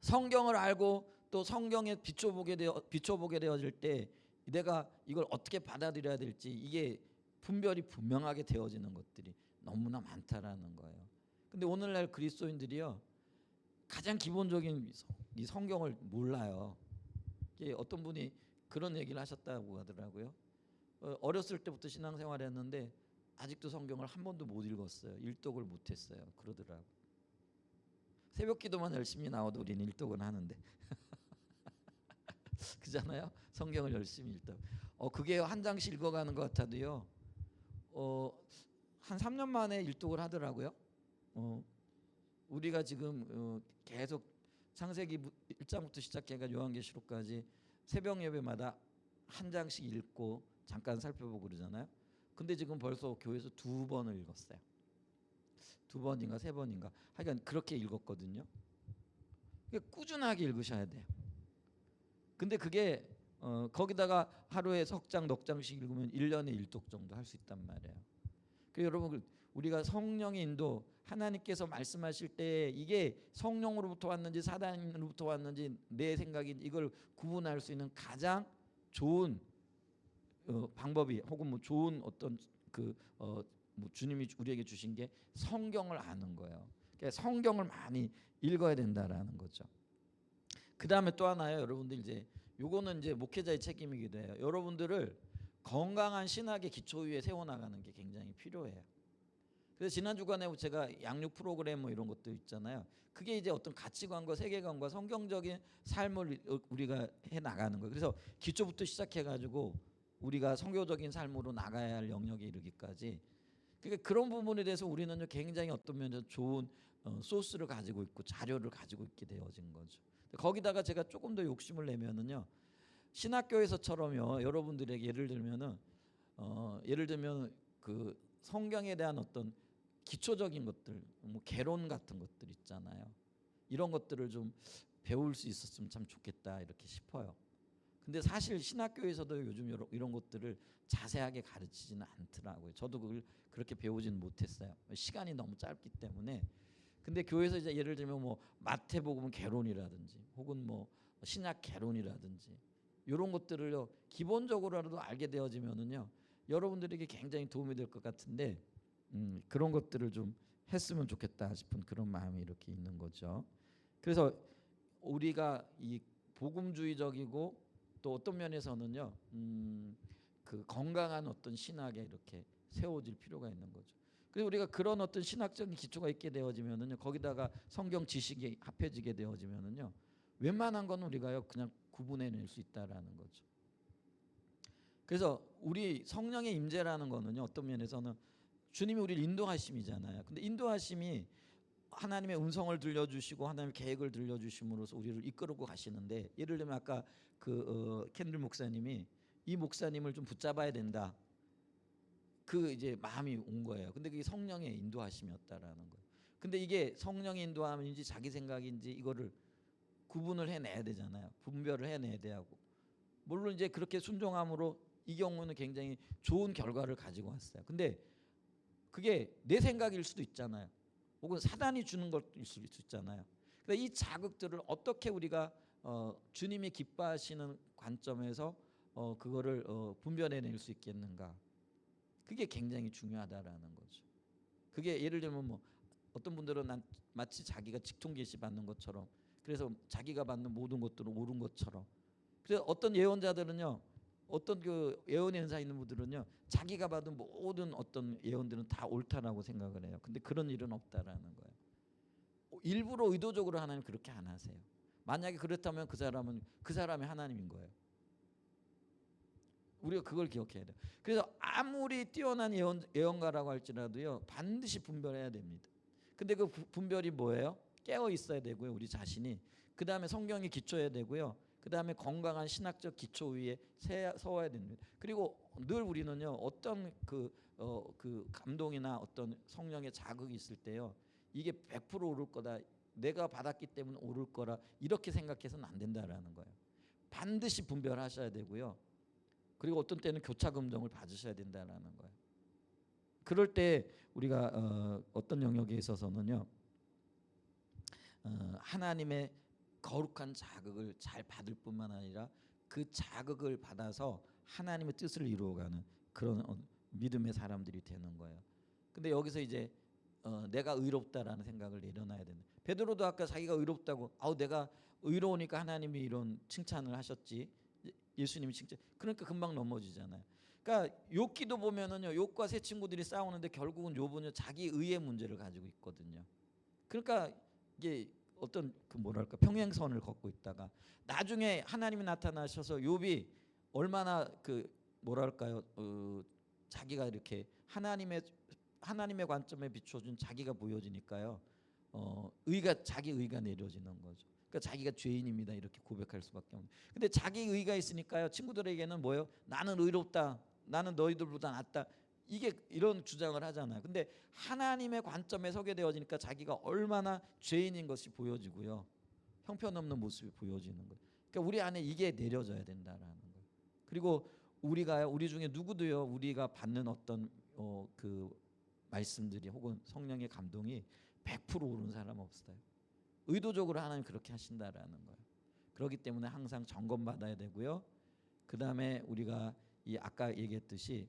성경을 알고 또 성경에 비춰보게 되어질 때 내가 이걸 어떻게 받아들여야 될지 이게 분별이 분명하게 되어지는 것들이 너무나 많다라는 거예요. 근데 오늘날 그리스도인들이요, 가장 기본적인 이 성경을 몰라요. 어떤 분이 그런 얘기를 하셨다고 하더라고요. 어렸을 때부터 신앙생활을 했는데 아직도 성경을 한 번도 못 읽었어요. 일독을 못 했어요. 그러더라고요. 새벽 기도만 열심히 나와도 우리는 일독은 하는데 그잖아요. 성경을 열심히 읽다. 그게 한 장씩 읽어가는 것 같아도요, 한 3년 만에 일독을 하더라고요. 우리가 지금 계속 창세기 1장부터 시작해가 요한계시록까지 새벽 예배마다 한 장씩 읽고 잠깐 살펴보고 그러잖아요. 근데 지금 벌써 교회에서 2번을 읽었어요. 2번인가 3번인가 하여간 그렇게 읽었거든요. 꾸준하게 읽으셔야 돼요. 근데 그게 거기다가 하루에 석 장, 넉 장씩 읽으면 1년에 1독 정도 할 수 있단 말이에요. 여러분, 우리가 성령의 인도, 하나님께서 말씀하실 때 이게 성령으로부터 왔는지 사단으로부터 왔는지 내 생각이 이걸 구분할 수 있는 가장 좋은 방법이, 혹은 뭐 좋은 어떤 뭐 주님이 우리에게 주신 게 성경을 아는 거예요. 그러니까 성경을 많이 읽어야 된다라는 거죠. 그 다음에 또 하나요, 여러분들 이제 요거는 이제 목회자의 책임이기도 해요. 여러분들을 건강한 신학의 기초 위에 세워나가는 게 굉장히 필요해요. 그래서 지난 주간에 제가 양육 프로그램 뭐 이런 것도 있잖아요. 그게 이제 어떤 가치관과 세계관과 성경적인 삶을 우리가 해 나가는 거예요. 그래서 기초부터 시작해가지고 우리가 성교적인 삶으로 나가야 할 영역에 이르기까지, 그러니까 그런 부분에 대해서 우리는 굉장히 어떤 면에서 좋은 소스를 가지고 있고 자료를 가지고 있게 되어진 거죠. 거기다가 제가 조금 더 욕심을 내면은요, 신학교에서처럼요, 여러분들에게 예를 들면 그 성경에 대한 어떤 기초적인 것들, 뭐 개론 같은 것들 있잖아요. 이런 것들을 좀 배울 수 있었으면 참 좋겠다 이렇게 싶어요. 근데 사실 신학교에서도 요즘 이런 것들을 자세하게 가르치지는 않더라고요. 저도 그걸 그렇게 배우지는 못했어요. 시간이 너무 짧기 때문에. 근데 교회에서 이제 예를 들면 뭐 마태복음 개론이라든지 혹은 뭐 신약 개론이라든지 이런 것들을요, 기본적으로라도 알게 되어지면은요, 여러분들에게 굉장히 도움이 될 것 같은데 그런 것들을 좀 했으면 좋겠다 싶은 그런 마음이 이렇게 있는 거죠. 그래서 우리가 이 복음주의적이고 또 어떤 면에서는요, 그 건강한 어떤 신학에 이렇게 세워질 필요가 있는 거죠. 그래서 우리가 그런 어떤 신학적인 기초가 있게 되어지면은요, 거기다가 성경 지식이 합해지게 되어지면은요, 웬만한 건 우리가요 그냥 구분해낼 수 있다라는 거죠. 그래서 우리 성령의 임재라는 거는요, 어떤 면에서는 주님이 우리를 인도하심이잖아요. 근데 인도하심이 하나님의 음성을 들려주시고 하나님의 계획을 들려주심으로써 우리를 이끌고 가시는데, 예를 들면 아까 캔들 목사님이 이 목사님을 좀 붙잡아야 된다, 그 이제 마음이 온 거예요. 근데 그게 성령의 인도하심이었다라는 거예요. 근데 이게 성령의 인도함인지 자기 생각인지 이거를 구분을 해내야 되잖아요. 분별을 해내야 되고. 물론 이제 그렇게 순종함으로 이 경우는 굉장히 좋은 결과를 가지고 왔어요. 근데 그게 내 생각일 수도 있잖아요. 혹은 사단이 주는 것일 수도 있잖아요. 그래서 이 자극들을 어떻게 우리가 주님이 기뻐하시는 관점에서 그거를 분별해낼 수 있겠는가? 그게 굉장히 중요하다라는 거죠. 그게 예를 들면 뭐 어떤 분들은 마치 자기가 직통 계시 받는 것처럼, 그래서 자기가 받는 모든 것들은 옳은 것처럼. 그래서 어떤 예언자들은요, 어떤 그 예언의 은사 있는 분들은요, 자기가 받은 모든 어떤 예언들은 다 옳다라고 생각을 해요. 근데 그런 일은 없다라는 거예요. 일부러 의도적으로 하나님 그렇게 안 하세요. 만약에 그렇다면 그 사람이 하나님인 거예요. 우리가 그걸 기억해야 돼요. 그래서 아무리 뛰어난 예언가라고 할지라도요, 반드시 분별해야 됩니다. 근데 그 분별이 뭐예요? 깨어 있어야 되고요, 우리 자신이. 그 다음에 성경에 기초해야 되고요. 그 다음에 건강한 신학적 기초 위에 서야 됩니다. 그리고 늘 우리는요, 어떤 그 감동이나 어떤 성령의 자극이 있을 때요, 이게 100% 오를 거다, 내가 받았기 때문에 오를 거라 이렇게 생각해서는 안 된다라는 거예요. 반드시 분별하셔야 되고요. 그리고 어떤 때는 교차 검정을 받으셔야 된다라는 거예요. 그럴 때 우리가 어떤 영역에 있어서는요, 하나님의 거룩한 자극을 잘 받을 뿐만 아니라 그 자극을 받아서 하나님의 뜻을 이루어가는 그런 믿음의 사람들이 되는 거예요. 근데 여기서 이제 내가 의롭다라는 생각을 내려놔야 된다. 베드로도 아까 자기가 의롭다고, 내가 의로우니까 하나님이 이런 칭찬을 하셨지, 예수님이 칭찬, 그러니까 금방 넘어지잖아요. 그러니까 욥기도 보면은요, 욥과 세 친구들이 싸우는데 결국은 욥은요, 자기 의의 문제를 가지고 있거든요. 그러니까 이게 어떤 그 뭐랄까 평행선을 걷고 있다가 나중에 하나님이 나타나셔서 욥이 얼마나 그 뭐랄까요, 자기가 이렇게 하나님의 관점에 비춰준 자기가 보여지니까요, 자기 의가 내려지는 거죠. 그러니까 자기가 죄인입니다 이렇게 고백할 수밖에 없는. 근데 자기 의가 있으니까요, 친구들에게는 뭐예요? 나는 의롭다, 나는 너희들보다 낫다, 이게 이런 주장을 하잖아요. 근데 하나님의 관점에 서게 되어지니까 자기가 얼마나 죄인인 것이 보여지고요, 형편없는 모습이 보여지는 거예요. 그러니까 우리 안에 이게 내려져야 된다라는 거예요. 그리고 우리 중에 누구도요, 우리가 받는 어떤 그 말씀들이 혹은 성령의 감동이 100% 오른 사람 없어요. 의도적으로 하나님 그렇게 하신다라는 거예요. 그렇기 때문에 항상 점검받아야 되고요. 그 다음에 우리가 이 아까 얘기했듯이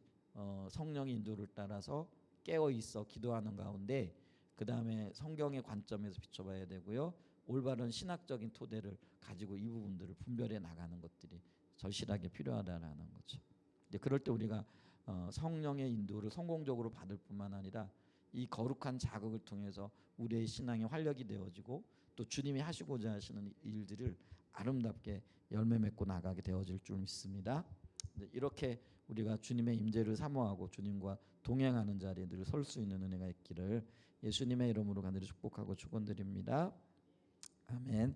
성령의 인도를 따라서 깨어 있어 기도하는 가운데, 그 다음에 성경의 관점에서 비춰봐야 되고요. 올바른 신학적인 토대를 가지고 이 부분들을 분별해 나가는 것들이 절실하게 필요하다라는 거죠. 근데 그럴 때 우리가 성령의 인도를 성공적으로 받을 뿐만 아니라 이 거룩한 자극을 통해서 우리의 신앙이 활력이 되어지고 또 주님이 하시고자 하시는 일들을 아름답게 열매 맺고 나가게 되어질 줄 믿습니다. 이렇게 우리가 주님의 임재를 사모하고 주님과 동행하는 자리에 늘 설 수 있는 은혜가 있기를 예수님의 이름으로 간절히 축복하고 축원드립니다. 아멘.